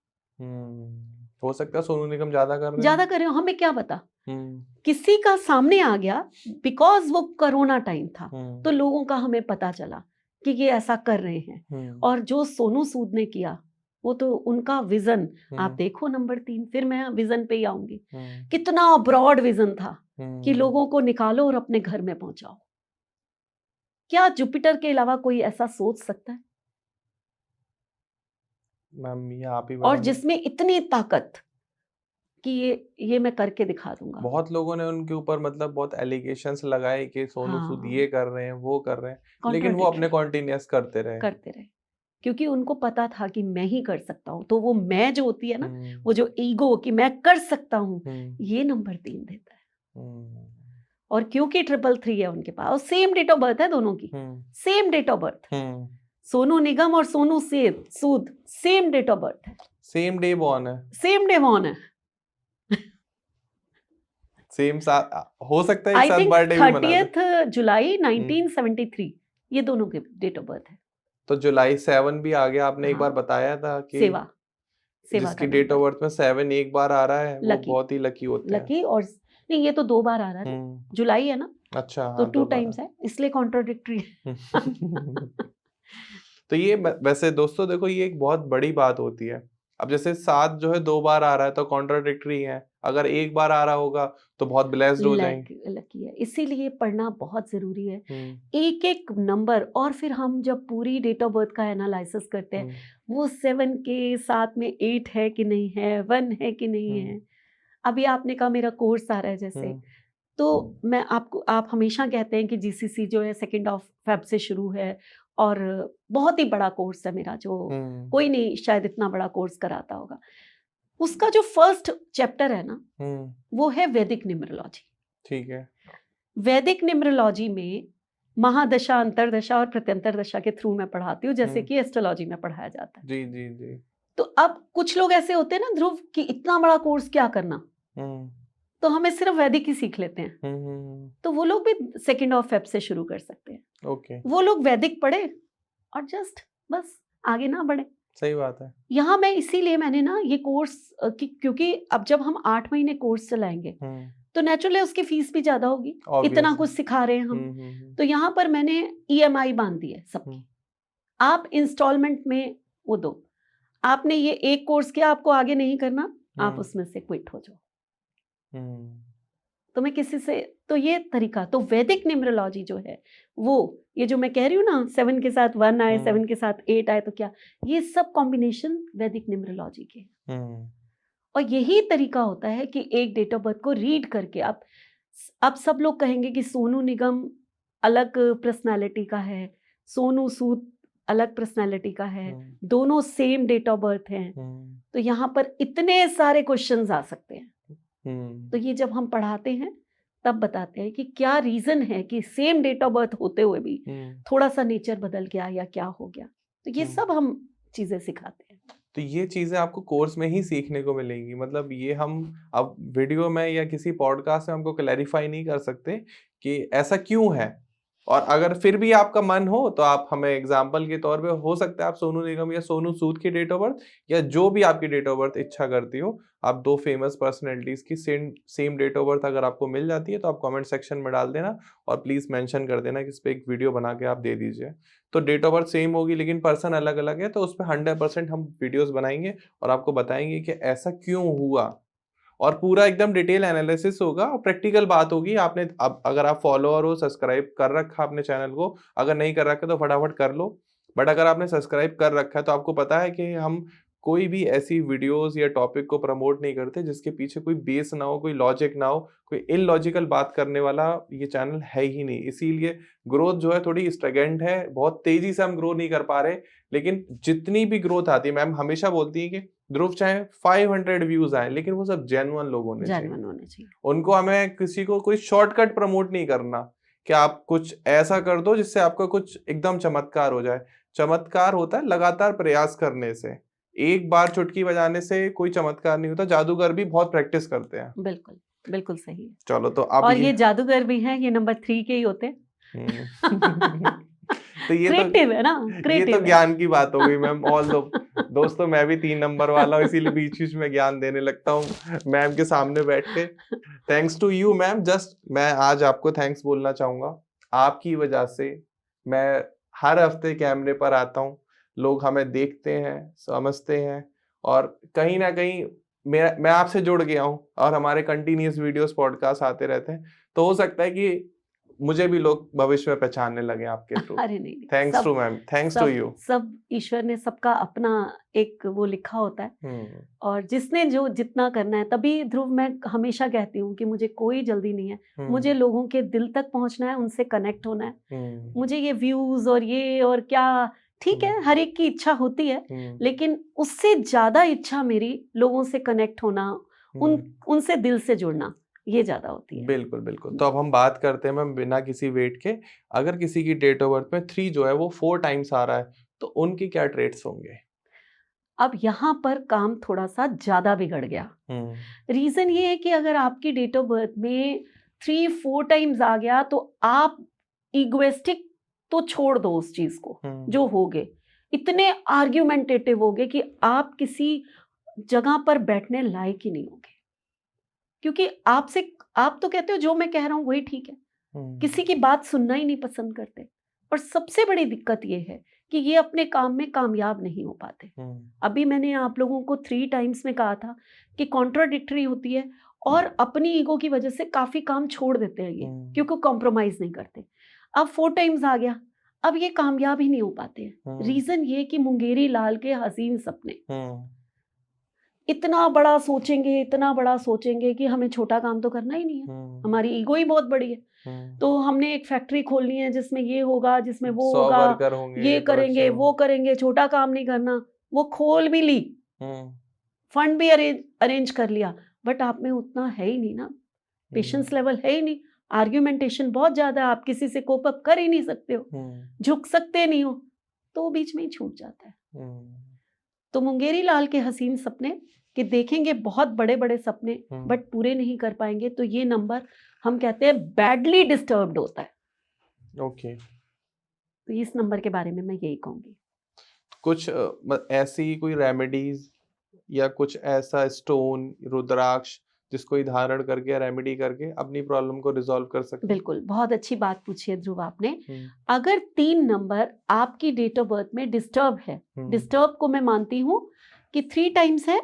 हो सकता है सोनू निगम ज्यादा कर रहे हो, हमें क्या पता। किसी का सामने आ गया बिकॉज वो कोरोना टाइम था, तो लोगों का हमें पता चला कि ये ऐसा कर रहे हैं, और जो सोनू सूद ने किया वो तो उनका विजन, आप देखो नंबर 3, फिर मैं विजन पे ही आऊंगी, कितना ब्रॉड विजन था कि लोगों को निकालो और अपने घर में पहुंचाओ। क्या जुपिटर के अलावा कोई ऐसा सोच सकता है? मैम ये आप ही और जिसमें इतनी ताकत कि ये मैं करके दिखा दूंगा। बहुत लोगों ने उनके ऊपर मतलब बहुत एलिगेशंस लगाए कि सोनू सूद ये कर रहे हैं, वो कर रहे हैं, लेकिन वो अपने कॉन्टिन्यूअस करते रहे। क्योंकि उनको पता था कि मैं ही कर सकता हूँ। तो वो मैं जो होती है ना, हम्म, वो जो ईगो कि मैं कर सकता हूँ, हम्म, ये नंबर 3 देता है। हम्म, और क्योंकि 333 है उनके पास और सेम डेट ऑफ बर्थ है दोनों की, हम्म, सेम डेट ऑफ बर्थ। हम्म, सोनू निगम और Sonu Sood same date of birth है, सेम डे बॉर्न है, सेम डे बॉर्न है। सेम साथ, हो सकता है एक आई साथ थिंक बर्थडे भी मना दे। 30 जुलाई हम्म, 1973 ये दोनों के डेट ऑफ बर्थ है। तो जुलाई 7 भी आ गया, आपने एक बार हाँ, बताया था कि सेवा सेवा जिसकी का डेट ऑफ नंबर, बर्थ में 7 एक बार आ रहा है वो लकी बहुत ही लकी होते हैं। लकी। और नहीं, ये तो 2 बार आ रहा है ना, हम्म, जुलाई है ना, अच्छा, तो हाँ 2 दोबारा। टाइम्स है, इसलिए कॉन्ट्राडिक्टरी है। तो ये वैसे दोस्तों देखो, ये एक बहुत बड़ी बात होती है। अब जैसे 7 जो है 2 बार आ रहा है तो कॉन्ट्राडिक्टरी है, अगर एक बार आ रहा होगा तो बहुत ब्लेस्ड हो जाएंगे। लकी है, इसीलिए पढ़ना बहुत जरूरी है, हम्म, एक एक नंबर। और फिर हम जब पूरी डेट ऑफ बर्थ का एनालिसिस करते हैं, हम्म, वो 7 के साथ में 8 है कि नहीं है, 1 है कि नहीं हम्म, है। अभी आपने कहा मेरा कोर्स आ रहा है जैसे, हम्म, तो आप हमेशा कहते हैं कि जीसीसी जो है 2 ऑफ फेब से शुरू है और बहुत ही बड़ा कोर्स है मेरा, जो हम्म, कोई नहीं शायद इतना बड़ा कोर्स कराता होगा। उसका जो फर्स्ट चैप्टर है ना, हम्म, वो है वैदिक न्यूमरोलॉजी। ठीक है। वैदिक न्यूमरोलॉजी में महादशा, अंतरदशा और प्रत्यंतर दशा के थ्रू मैं पढ़ाती हूँ, जैसे हम्म, कि एस्ट्रोलॉजी में पढ़ाया जाता है। जी जी जी। तो अब कुछ लोग ऐसे होते हैं ना ध्रुव, कि इतना बड़ा कोर्स क्या करना, हम्म, तो हमें सिर्फ वैदिक ही सीख लेते हैं। हम्म, तो वो लोग भी 2 ऑफ फेब से शुरू कर सकते हैं। ओके, वो लोग वैदिक पढ़े और जस्ट बस आगे ना बढ़े। सही बात है। यहाँ मैं इसीलिए मैंने ना ये कोर्स क्योंकि अब जब हम 8 महीने कोर्स चलाएंगे हम्म, तो नेचुरली उसकी फीस भी ज्यादा होगी, इतना ऑब्वियस है। कुछ सिखा रहे हैं हम। हम्म, तो यहाँ पर मैंने ईएमआई बांध दी है हम्म, सबकी, आप इंस्टॉलमेंट में वो दो। आपने ये एक कोर्स किया, आपको आगे नहीं करना, आप हम्म, उसमें से क्विट हो जाओ। हम्म, तो मैं किसी से, तो ये तरीका, तो वैदिक न्यूमरोलॉजी जो है वो, ये जो मैं कह रही हूँ ना, 7 के साथ 1 आए, 7 के साथ 8 आए, तो क्या ये सब कॉम्बिनेशन वैदिक न्यूमरोलॉजी के हैं। हम्म, और यही तरीका होता है कि एक डेट ऑफ बर्थ को रीड करके आप, अब सब लोग कहेंगे कि सोनू निगम अलग पर्सनालिटी का है, सोनू सूद अलग पर्सनालिटी का है, हम्म, दोनों सेम डेट ऑफ बर्थ हैं। हम्म, तो यहाँ पर इतने सारे क्वेश्चंस आ सकते हैं। हम्म, तो ये जब हम पढ़ाते हैं तब बताते हैं कि क्या रीजन है कि सेम डेट ऑफ बर्थ होते हुए भी हम्म, थोड़ा सा नेचर बदल गया या क्या हो गया। तो ये हम्म। सब हम चीजें सिखाते हैं। तो ये चीजें आपको कोर्स में ही सीखने को मिलेंगी, मतलब ये हम अब वीडियो में या किसी पॉडकास्ट में हमको क्लैरिफाई नहीं कर सकते कि ऐसा क्यों है। और अगर फिर भी आपका मन हो तो आप हमें एग्जाम्पल के तौर पे, हो सकता है आप सोनू निगम या सोनू सूद की डेट ऑफ बर्थ या जो भी आपकी डेट ऑफ बर्थ इच्छा करती हो, आप 2 फेमस पर्सनैलिटीज की same same date of birth अगर आपको मिल जाती है तो आप कमेंट सेक्शन में डाल देना और प्लीज मेंशन कर देना कि इस पे एक वीडियो बना के आप दे दीजिए। तो डेट ऑफ बर्थ सेम होगी लेकिन पर्सन अलग अलग है, तो उस पर 100% हम वीडियोस बनाएंगे और आपको बताएंगे कि ऐसा क्यों हुआ, और पूरा एकदम डिटेल एनालिसिस होगा और प्रैक्टिकल बात होगी। आपने अब अगर आप फॉलोअर हो, सब्सक्राइब कर रखा आपने चैनल को, अगर नहीं कर रखा तो फटाफट कर लो। बट अगर आपने सब्सक्राइब कर रखा है तो आपको पता है कि हम कोई भी ऐसी वीडियोस या टॉपिक को प्रमोट नहीं करते जिसके पीछे कोई बेस ना हो, कोई लॉजिक ना हो, कोई इलॉजिकल बात करने वाला ये चैनल है ही नहीं। इसीलिए ग्रोथ जो है थोड़ी स्ट्रगेंट है, बहुत तेजी से हम ग्रो नहीं कर पा रहे। लेकिन जितनी भी ग्रोथ आती है, मैम हमेशा बोलती है कि ध्रुव चाहे 500 व्यूज आए लेकिन वो सब जेन्युइन लोग होने चाहिए। जानवन होने चाहिए। उनको, हमें किसी को कोई शॉर्टकट प्रमोट नहीं करना कि आप कुछ ऐसा कर दो जिससे आपका कुछ एकदम चमत्कार हो जाए। चमत्कार होता है लगातार प्रयास करने से, एक बार चुटकी बजाने से कोई चमत्कार नहीं होता। जादूगर भी बहुत प्रैक्टिस करते हैं। बिल्कुल, बिल्कुल सही है। चलो तो अब और ये ये जादूगर भी हैं, ये नंबर 3 के ही होते हैं। हम्म। तो क्रिएटिव है ना, ये तो क्रिएटिव है। ज्ञान की बात हो गई मैम। ऑल दो दोस्तों, मैं भी 3 नंबर वाला हूँ इसीलिए बीच बीच में ज्ञान देने लगता हूँ मैम के सामने बैठ के। Thanks to you ma'am. Just मैं आज आपको थैंक्स बोलना चाहूंगा। आपकी वजह से मैं हर हफ्ते कैमरे पर आता हूँ, लोग हमें देखते हैं, समझते हैं, और कहीं ना कहीं मैं आपसे जुड़ गया हूँ और हमारे कंटिन्यूस वीडियोस पॉडकास्ट आते रहते हैं। तो हो सकता है कि मुझे भी लोग भविष्य में पहचानने लगे आपके थ्रू। अरे नहीं नहीं, thanks to ma'am, thanks to you. सब ईश्वर ने सबका अपना एक वो लिखा होता है। हम्म, और जिसने जो जितना करना है, तभी ध्रुव मैं हमेशा कहती हूँ कि मुझे कोई जल्दी नहीं है, मुझे लोगों के दिल तक पहुंचना है, उनसे कनेक्ट होना है। मुझे ये व्यूज और ये और क्या ठीक है, हर एक की इच्छा होती है, लेकिन उससे ज्यादा इच्छा मेरी लोगों से कनेक्ट होना, उनसे दिल से जुड़ना, ये ज्यादा होती है। बिल्कुल बिल्कुल। तो अब हम बात करते हैं मैम बिना किसी वेट के, अगर किसी की डेट ऑफ बर्थ में 3 जो है वो 4 टाइम्स आ रहा है, तो उनकी क्या ट्रेट्स होंगे? अब यहाँ पर काम थोड़ा सा ज्यादा बिगड़ गया। रीजन ये है कि अगर आपकी डेट ऑफ बर्थ में 3-4 टाइम्स आ गया तो आप इगोइस्टिक तो छोड़ दो उस चीज को, जो हो गए इतने आर्ग्यूमेंटेटिव हो गए कि आप किसी जगह पर बैठने लायक ही नहीं होगे, क्योंकि आप तो कहते हो जो मैं कह रहा हूं वही ठीक है, किसी की बात सुनना ही नहीं पसंद करते। और सबसे बड़ी दिक्कत ये है कि ये अपने काम में कामयाब नहीं हो पाते। अभी मैंने आप लोगों को 3 टाइम्स में कहा था कि कॉन्ट्राडिक्टरी होती है और अपनी ईगो की वजह से काफी काम छोड़ देते हैं ये, क्योंकि कॉम्प्रोमाइज नहीं करते। अब 4 टाइम्स आ गया, अब ये कामयाब ही नहीं हो पाते हैं। रीजन ये कि मुंगेरी लाल के हसीन सपने, इतना बड़ा सोचेंगे कि हमें छोटा काम तो करना ही नहीं है, हमारी ईगो ही बहुत बड़ी है। तो हमने एक फैक्ट्री खोलनी है जिसमें ये होगा, जिसमें वो होगा, ये करेंगे, वो करेंगे, छोटा काम नहीं करना। वो खोल भी ली, फंड भी अरेंज कर लिया, बट आप में उतना है ही नहीं ना, पेशेंस लेवल है ही नहीं, आर्ग्यूमेंटेशन बहुत ज्यादा है, आप किसी से कोप अप कर ही नहीं सकते हो, झुक सकते नहीं हो, तो वो बीच में ही छूट जाता है। तो मुंगेरी लाल के हसीन सपने कि देखेंगे बहुत बड़े बड़े सपने बट पूरे नहीं कर पाएंगे, तो ये नंबर हम कहते हैं बैडली डिस्टर्ब्ड होता है। ओके। तो इस नंबर के बारे में मैं यही कहूंगी। कुछ ऐसी कोई रेमेडीज या कुछ ऐसा स्टोन, रुद्राक्ष जिसको धारण करके, रेमेडी करके अपनी प्रॉब्लम को रिजॉल्व कर सकते? बिल्कुल, बहुत अच्छी बात पूछी है ध्रुव आपने। अगर 3 नंबर आपकी डेट ऑफ बर्थ में डिस्टर्ब है, डिस्टर्ब को मैं मानती हूँ कि 3 टाइम्स है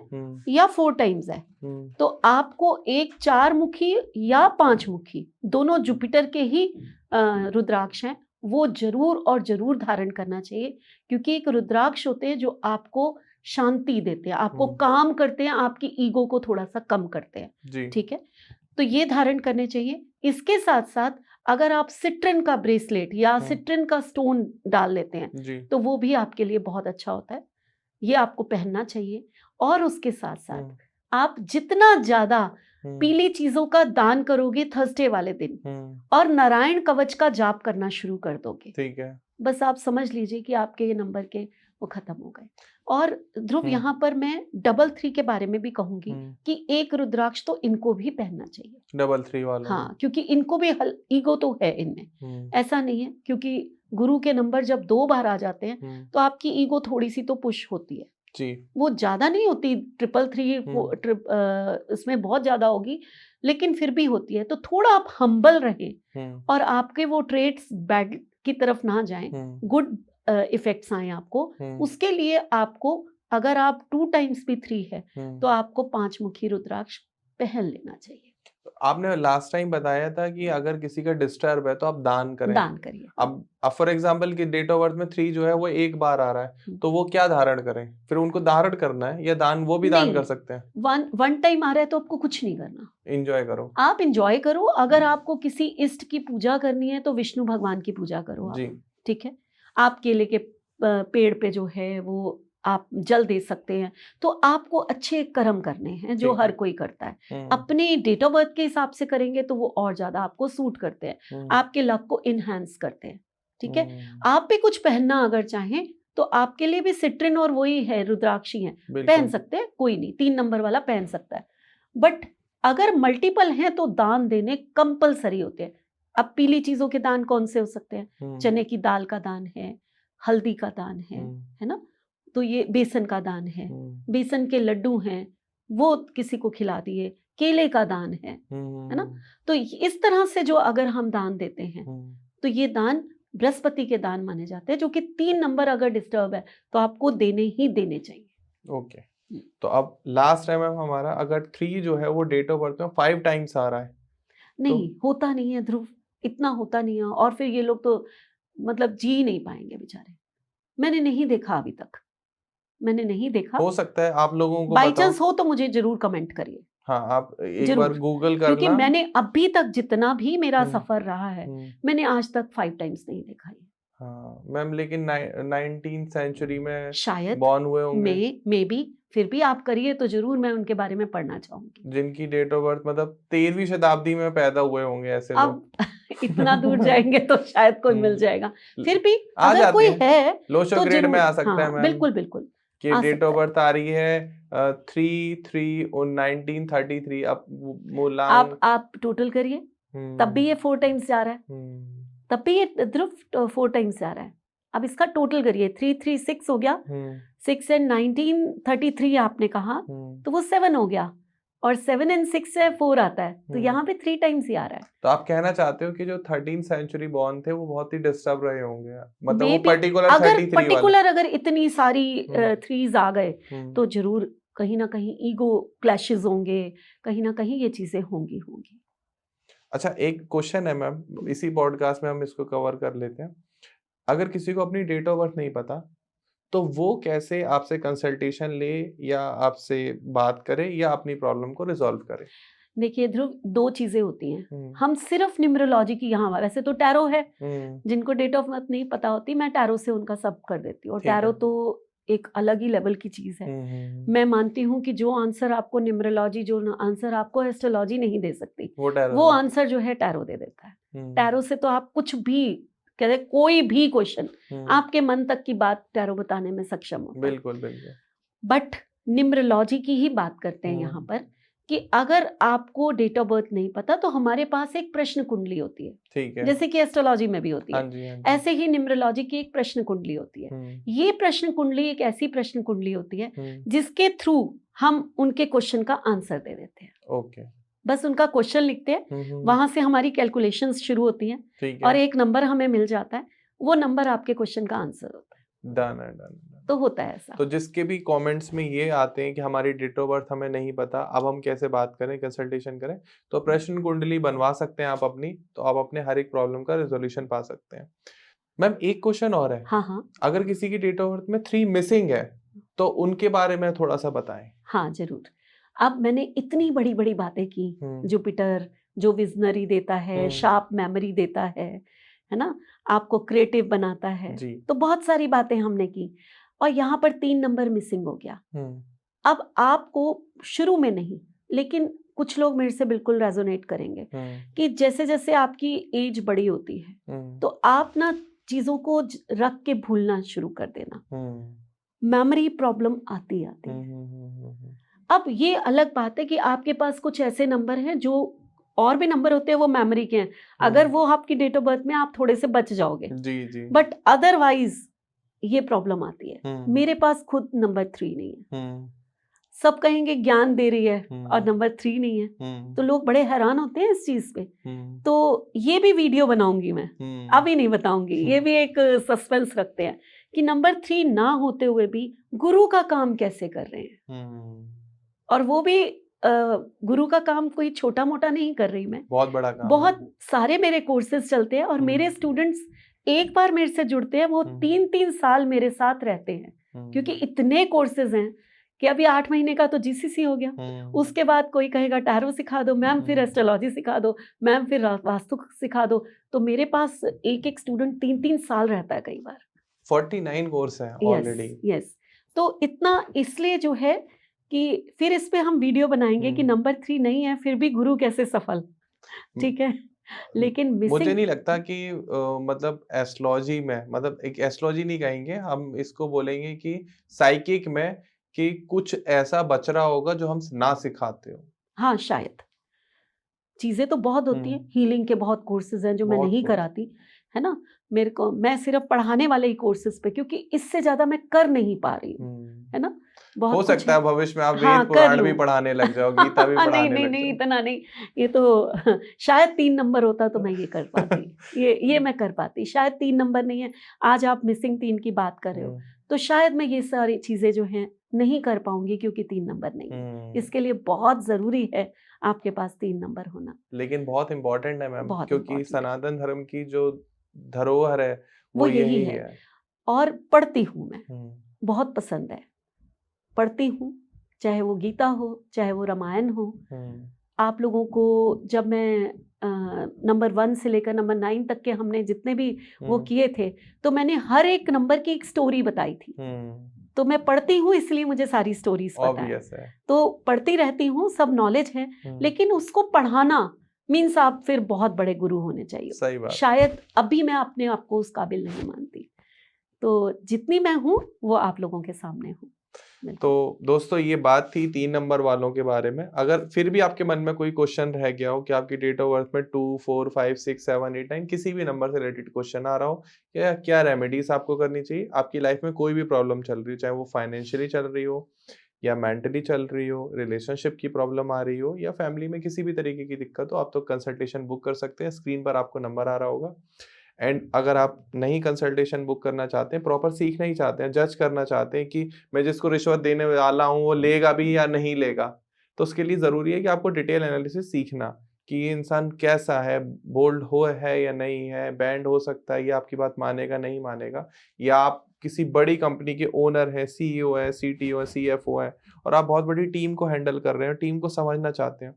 या 4 टाइम्स है, तो आपको एक 4 मुखी या 5 मुखी, दोनों जुपिटर के ही रुद्राक्ष हैं, वो जरूर और जरूर धारण करना चाहिए। क्योंकि एक रुद्राक्ष होते हैं जो आपको शांति देते हैं, आपको काम करते हैं, आपकी ईगो को थोड़ा सा कम करते हैं, ठीक है, तो ये धारण करने चाहिए। इसके साथ साथ अगर आप सिट्रिन का ब्रेसलेट या सिट्रिन का स्टोन डाल लेते हैं तो वो भी आपके लिए बहुत अच्छा होता है, ये आपको पहनना चाहिए। और उसके साथ साथ आप जितना ज्यादा पीली चीजों का दान करोगे थर्सडे वाले दिन और नारायण कवच का जाप करना शुरू कर दोगे, ठीक है, बस आप समझ लीजिए कि आपके ये नंबर के वो खत्म हो गए। और ध्रुव यहाँ पर मैं 333 के बारे में भी कहूंगी कि एक रुद्राक्ष तो इनको भी पहनना चाहिए, 333 वाला। हाँ, क्योंकि इनको भी ईगो तो है इनमें, ऐसा नहीं है, क्योंकि गुरु के नंबर जब 2 बार आ जाते हैं तो आपकी ईगो थोड़ी सी तो पुश होती है जी, वो ज्यादा नहीं होती, 333 इसमें बहुत ज्यादा होगी, लेकिन फिर भी होती है। तो थोड़ा आप हम्बल रहें और आपके वो ट्रेड्स बैड की तरफ ना जाएं, गुड इफेक्ट्स आए आपको, उसके लिए आपको अगर आप 2 टाइम्स भी 3 है तो आपको 5 मुखी रुद्राक्ष पहन लेना चाहिए। आपने लास्ट टाइम बताया था कि अगर किसी का डिस्टर्ब है तो आप दान करें, दान करिए। अब फॉर एग्जांपल की डेट ऑफ बर्थ में 3 जो है वो एक बार आ रहा है, तो वो क्या धारण करें? फिर उनको धारण करना है या दान, वो भी दान कर सकते हैं? वन टाइम आ रहा है तो आपको कुछ नहीं करना, एंजॉय करो, आप एंजॉय करो। अगर आपको किसी इष्ट की पूजा करनी है तो विष्णु भगवान की पूजा करो आप, ठीक है, आप केले के पेड़ पे जो है वो आप जल दे सकते हैं। तो आपको अच्छे कर्म करने हैं जो हर कोई करता है, अपने डेट ऑफ बर्थ के हिसाब से करेंगे तो वो और ज्यादा आपको सूट करते हैं, आपके लक को इनहेंस करते हैं, ठीक है। आप भी कुछ पहनना अगर चाहें तो आपके लिए भी सिट्रिन और वही है रुद्राक्षी है, पहन सकते हैं, कोई नहीं, 3 नंबर वाला पहन सकता है। बट अगर मल्टीपल हैं तो दान देने कंपलसरी होते हैं। अब पीली चीजों के दान कौन से हो सकते हैं? चने की दाल का दान है, हल्दी का दान है ना, तो ये बेसन का दान है, बेसन के लड्डू हैं वो किसी को खिला दिए, केले का दान है ना। तो इस तरह से जो अगर हम दान देते हैं तो ये दान बृहस्पति के दान माने जाते हैं, जो कि 3 नंबर अगर डिस्टर्ब है तो आपको देने ही देने चाहिए। ओके, तो अब लास्ट टाइम हमारा अगर 3 जो है वो डेट ऑफ बर्थ में 5 टाइम्स आ रहा है, नहीं तो होता नहीं है ध्रुव, इतना होता नहीं है, और फिर ये लोग तो मतलब जी नहीं पाएंगे बेचारे, मैंने नहीं देखा अभी तक, मैंने नहीं देखा। हो सकता है आप लोगों को बाई चांस हो तो मुझे जरूर कमेंट करिए। हाँ, आप एक बार गूगल करना, क्योंकि मैंने अभी तक जितना भी मेरा सफर रहा है मैंने आज तक 5 टाइम्स नहीं देखा है। हाँ मैम, लेकिन 19th सेंचुरी में शायद बॉर्न हुए होंगे, मे बी, फिर भी आप करिए तो जरूर मैं उनके बारे में पढ़ना चाहूंगी। जिनकी डेट ऑफ बर्थ मतलब 13वीं शताब्दी में पैदा हुए होंगे ऐसे लोग। अब इतना दूर जाएंगे तो शायद कोई मिल हम्म, जाएगा, फिर भी आ अगर जाते कोई हैं, है लोशो तो ग्रेड में आ जरूर, सकता है हाँ मैम, बिल्कुल बिल्कुल कि आ डेट ऑफ सकता है। बर्थ आ रही है 3/3/1933, अब मूलांग। आप टोटल करिए, तब भी ये 4 टाइम्स जा रहा है, हम्म, तब भी ये ध्रुव 4 टाइम्स जा रहा है। अब इसका टोटल करिए, 336 हो गया, 6 एंड 1933 आपने कहा, तो वो 7 हो गया, और 7 एंड 6 से 4 आता है, तो यहाँ पे 3 टाइम्स ही आ रहा है। तो आप कहना चाहते हो कि जो 13th सेंचुरी बॉर्न थे वो बहुत ही डिस्टर्ब रहे होंगे, मतलब मे वो बी, पर्टिकुलर अगर 33 वाले। पर्टिकुलर अगर इतनी सारी हम्म, थ्रीज आ गए तो जरूर कहीं ना कहीं ईगो क्लैशेस होंगे, कहीं ना कहीं ये चीजें होंगी होंगी। अच्छा एक क्वेश्चन है मैम, इसी पॉडकास्ट में हम इसको कवर कर लेते हैं। अगर किसी को अपनी डेट ऑफ बर्थ नहीं पता तो वो कैसे आपसे कंसल्टेशन ले, या आपसे बात करे, या अपनी प्रॉब्लम को रिजॉल्व करे? देखिए ध्रुव, 2 चीजें होती हैं। हम्म, हम सिर्फ न्यूमरोलॉजी की, यहाँ वैसे तो टैरो है, हम्म, जिनको डेट ऑफ बर्थ नहीं पता होती, मैं टैरो से उनका सब कर देती हूँ, और ठीक टैरो है। तो एक अलग ही लेवल की चीज है। हम्म, मैं मानती हूँ कि जो आंसर आपको न्यूमरोलॉजी, जो आंसर आपको एस्ट्रोलॉजी नहीं दे सकती, वो टैरो वो से। आंसर जो है टैरो दे देता है। हम्म, टैरो से तो आप कुछ भी, कहते कोई भी क्वेश्चन, हम्म, आपके मन तक की बात टैरो बताने में सक्षम होता है। बिल्कुल बिल्कुल। बट न्यूमरोलॉजी की ही बात करते हैं यहाँ हम्म, पर, कि अगर आपको डेट ऑफ बर्थ नहीं पता तो हमारे पास एक प्रश्न कुंडली होती है, ठीक है। जैसे कि एस्ट्रोलॉजी में भी होती हाँ है, जी, हाँ जी। ऐसे ही न्यूमरोलॉजी की एक प्रश्न कुंडली होती है। हम्म, ये प्रश्न कुंडली एक ऐसी प्रश्न कुंडली होती है हम्म, जिसके थ्रू हम उनके क्वेश्चन का आंसर दे देते हैं। ओके। बस उनका क्वेश्चन लिखते हैं, वहां से हमारी कैलकुलेशंस शुरू होती हैं, ठीक और है। एक नंबर हमें मिल जाता है, वो नंबर आपके क्वेश्चन का आंसर होता है। डन है, डन है। तो होता है ऐसा। तो जिसके भी कमेंट्स में ये आते हैं कि हमारी डेट ऑफ बर्थ हमें नहीं पता, अब हम कैसे बात करें, कंसल्टेशन करें, तो प्रश्न कुंडली बनवा सकते हैं आप अपनी, तो आप अपने हर एक प्रॉब्लम का रेजोल्यूशन पा सकते हैं। मैम एक क्वेश्चन और है, हाँ हाँ अगर किसी की डेट ऑफ बर्थ में 3 मिसिंग है तो उनके बारे में थोड़ा सा बताएं। हाँ जरूर। अब मैंने इतनी बड़ी बड़ी बातें की, हम्म, जुपिटर जो विजनरी देता है, हम्म, शार्प मेमोरी देता है ना, आपको क्रिएटिव बनाता है, जी। तो बहुत सारी बातें हमने की, और यहाँ पर 3 नंबर मिसिंग हो गया। हम्म, अब आपको शुरू में नहीं, लेकिन कुछ लोग मेरे से बिल्कुल रेजोनेट करेंगे हम्म, कि जैसे जैसे आपकी एज बड़ी होती है तो आप ना चीजों को रख के भूलना शुरू कर देना, मेमोरी प्रॉब्लम आती आती है। अब ये अलग बात है कि आपके पास कुछ ऐसे नंबर हैं जो, और भी नंबर होते हैं वो मेमोरी के हैं, अगर वो आपकी डेट ऑफ बर्थ में आप थोड़े से बच जाओगे, जी जी। बट अदरवाइज ये प्रॉब्लम आती है। हम्म, मेरे पास खुद नंबर 3 नहीं है, हम्म, सब कहेंगे ज्ञान दे रही है और हम्म, नंबर 3 नहीं है, हम्म, तो लोग बड़े हैरान होते हैं इस चीज पे। हम्म, तो ये भी वीडियो बनाऊंगी मैं, हम्म, अभी नहीं बताऊंगी, ये भी एक सस्पेंस रखते हैं कि नंबर 3 ना होते हुए भी गुरु का काम कैसे कर रहे हैं, हम्म, और वो भी गुरु का काम कोई छोटा मोटा नहीं कर रही मैं, बहुत बड़ा काम है। बहुत सारे मेरे कोर्सेज चलते हैं, और मेरे स्टूडेंट्स एक बार मेरे से जुड़ते हैं वो 3-3 साल मेरे साथ रहते हैं, क्योंकि इतने कोर्सेज हैं कि अभी 8 महीने का तो जीसीसी हो गया, उसके बाद कोई कहेगा टैरो सिखा दो मैम, फिर एस्ट्रोलॉजी सिखा दो मैम, फिर वास्तु सिखा दो, तो मेरे पास एक एक स्टूडेंट 3-3 साल रहता है कई बार। 49 कोर्स है ऑलरेडी। यस, तो इतना इसलिए जो है कि फिर इस पे हम वीडियो बनाएंगे कि नंबर 3 नहीं है फिर भी गुरु कैसे सफल, ठीक है, लेकिन मुझे मिसिंग। नहीं लगता कि मतलब एस्ट्रोलॉजी में, मतलब एक एस्ट्रोलॉजी नहीं कहेंगे हम इसको, बोलेंगे कि साइकिक में, कि कुछ ऐसा बच रहा होगा जो हम ना सिखाते हो। हाँ शायद, चीजें तो बहुत होती हैं, हीलिंग के बहुत कोर्सेज हैं जो मैं बहुत नहीं कुछ। कराती, है ना, मेरे को मैं सिर्फ पढ़ाने वाले ही कोर्सेज पे, क्योंकि इससे ज्यादा मैं कर नहीं पा रही हूँ, है ना, हो बहुत कुछ सकता है। है भविष्य में आप वेद हाँ कर पुराण भी लूँ। पढ़ाने लग जाओ, गीता भी नहीं पढ़ाने नहीं लग नहीं, जाओ। इतना नहीं, ये तो शायद 3 नंबर होता तो मैं ये कर पाती, ये मैं कर पाती, शायद 3 नंबर नहीं है, आज आप मिसिंग 3 की बात कर रहे हो, तो शायद मैं ये सारी चीजें जो हैं नहीं कर पाऊंगी, क्योंकि 3 नंबर नहीं है, इसके लिए बहुत जरूरी है आपके पास 3 नंबर होना, लेकिन बहुत इम्पोर्टेंट है मैम, बहुत क्योंकि इंपॉर्टेंट है, सनातन धर्म की जो धरोहर है वो वो यही यही है। है। और पढ़ती हूँ मैं, हम्म, बहुत पसंद है, पढ़ती हूँ, चाहे वो गीता हो, चाहे वो रामायण हो, हम्म, आप लोगों को जब मैं नंबर 1 से लेकर नंबर 9 तक के हमने जितने भी वो किए थे, तो मैंने हर एक नंबर की एक स्टोरी बताई थी। तो मैं पढ़ती हूँ इसलिए मुझे सारी स्टोरीज पता है। ऑब्वियस है। तो पढ़ती रहती हूँ, सब नॉलेज है, लेकिन उसको पढ़ाना मीन्स आप फिर बहुत बड़े गुरु होने चाहिए। सही बात। शायद अभी मैं अपने आप को उस काबिल नहीं मानती। तो जितनी मैं हूँ वो आप लोगों के सामने हूँ। तो दोस्तों ये बात थी 3 नंबर वालों के बारे में। अगर फिर भी आपके मन में कोई क्वेश्चन रह गया हो कि आपकी डेट ऑफ बर्थ में 2, 4, 5, 6, 7, 8, 9 किसी भी नंबर से रिलेटेड क्वेश्चन आ रहा हो, या क्या रेमेडीज आपको करनी चाहिए, आपकी लाइफ में कोई भी प्रॉब्लम चल रही हो, चाहे वो फाइनेंशियली चल रही हो या मेंटली चल रही हो, रिलेशनशिप की प्रॉब्लम आ रही हो या फैमिली में किसी भी तरीके की दिक्कत हो, आप तो कंसल्टेशन बुक कर सकते हैं। स्क्रीन पर आपको नंबर आ रहा होगा। एंड अगर आप नहीं कंसल्टेशन बुक करना चाहते हैं, प्रॉपर सीखना ही चाहते हैं, जज करना चाहते हैं कि मैं जिसको रिश्वत देने वाला हूँ वो लेगा भी या नहीं लेगा, तो उसके लिए ज़रूरी है कि आपको डिटेल एनालिसिस सीखना कि ये इंसान कैसा है, बोल्ड हो है या नहीं है, बैंड हो सकता है, या आपकी बात मानेगा नहीं मानेगा, या आप किसी बड़ी कंपनी के ओनर है, सीईओ है, सीटीओ है, सीएफओ है और आप बहुत बड़ी टीम को हैंडल कर रहे हो, टीम को समझना चाहते हैं।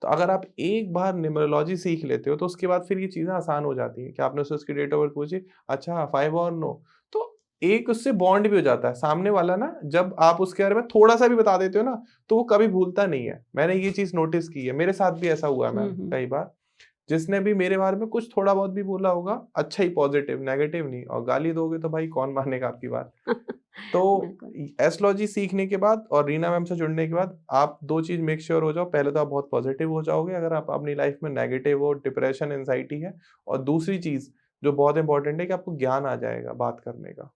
तो अगर आप एक बार न्यूमरोलॉजी सीख लेते हो तो उसके बाद फिर ये चीज़ें आसान हो जाती हैं कि आपने उससे उसकी डेट ऑफ बर्थ पूछी, अच्छा 5 और 9, तो एक उससे बॉन्ड भी हो जाता है। सामने वाला ना जब आप उसके बारे में थोड़ा-सा भी बता देते हो ना, तो वो कभी भूलता नहीं है। मैंने ये चीज़ नोटिस की है, मेरे साथ भी ऐसा हुआ है मैम कई बार। जिसने भी मेरे बारे में कुछ थोड़ा बहुत भी बोला होगा, अच्छा ही पॉजिटिव, नेगेटिव नहीं, और गाली दोगे तो भाई कौन मानेगा आपकी बात। तो एस्ट्रोलॉजी सीखने के बाद और रीना मैम से जुड़ने के बाद आप 2 चीज़ मेक श्योर हो जाओ। पहले तो आप बहुत पॉजिटिव हो जाओगे अगर आप अपनी लाइफ में नेगेटिव हो, डिप्रेशन, एंग्जायटी है, और दूसरी चीज़ जो बहुत इंपॉर्टेंट है कि आपको ज्ञान आ जाएगा बात करने का।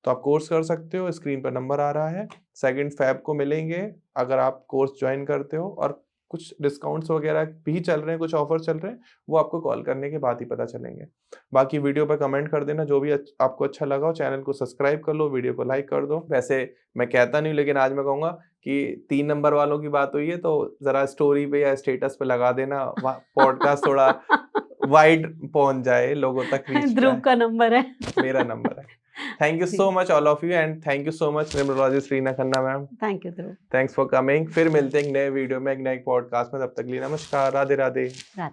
तो आप कोर्स कर सकते हो, स्क्रीन पर नंबर आ रहा है। 2 फ़ेब को मिलेंगे अगर आप कोर्स जॉइन करते हो, और कुछ डिस्काउंट्स वगैरह भी चल रहे हैं, कुछ ऑफर चल रहे हैं, वो आपको कॉल करने के बाद ही पता चलेंगे। बाकी वीडियो पे कमेंट कर देना जो भी आपको अच्छा लगा हो, चैनल को सब्सक्राइब कर लो, वीडियो को लाइक कर दो। वैसे मैं कहता नहीं हूँ, लेकिन आज मैं कहूँगा कि 3 नंबर वालों की बात हुई है तो ज़रा स्टोरी पे या स्टेटस पे लगा देना, पॉडकास्ट थोड़ा वाइड पहुँच जाए, लोगों तक रीच ध्रुव जाए। का नंबर है। मेरा नंबर है। Thank you so much all of you, and thank you so much numerologist Reena Khanna ma'am. Thank you Dhruv. Thanks for coming. फिर मिलते हैं एक नए वीडियो में, एक नए पॉडकास्ट में। तब तक के लिए नमस्कार, राधे राधे।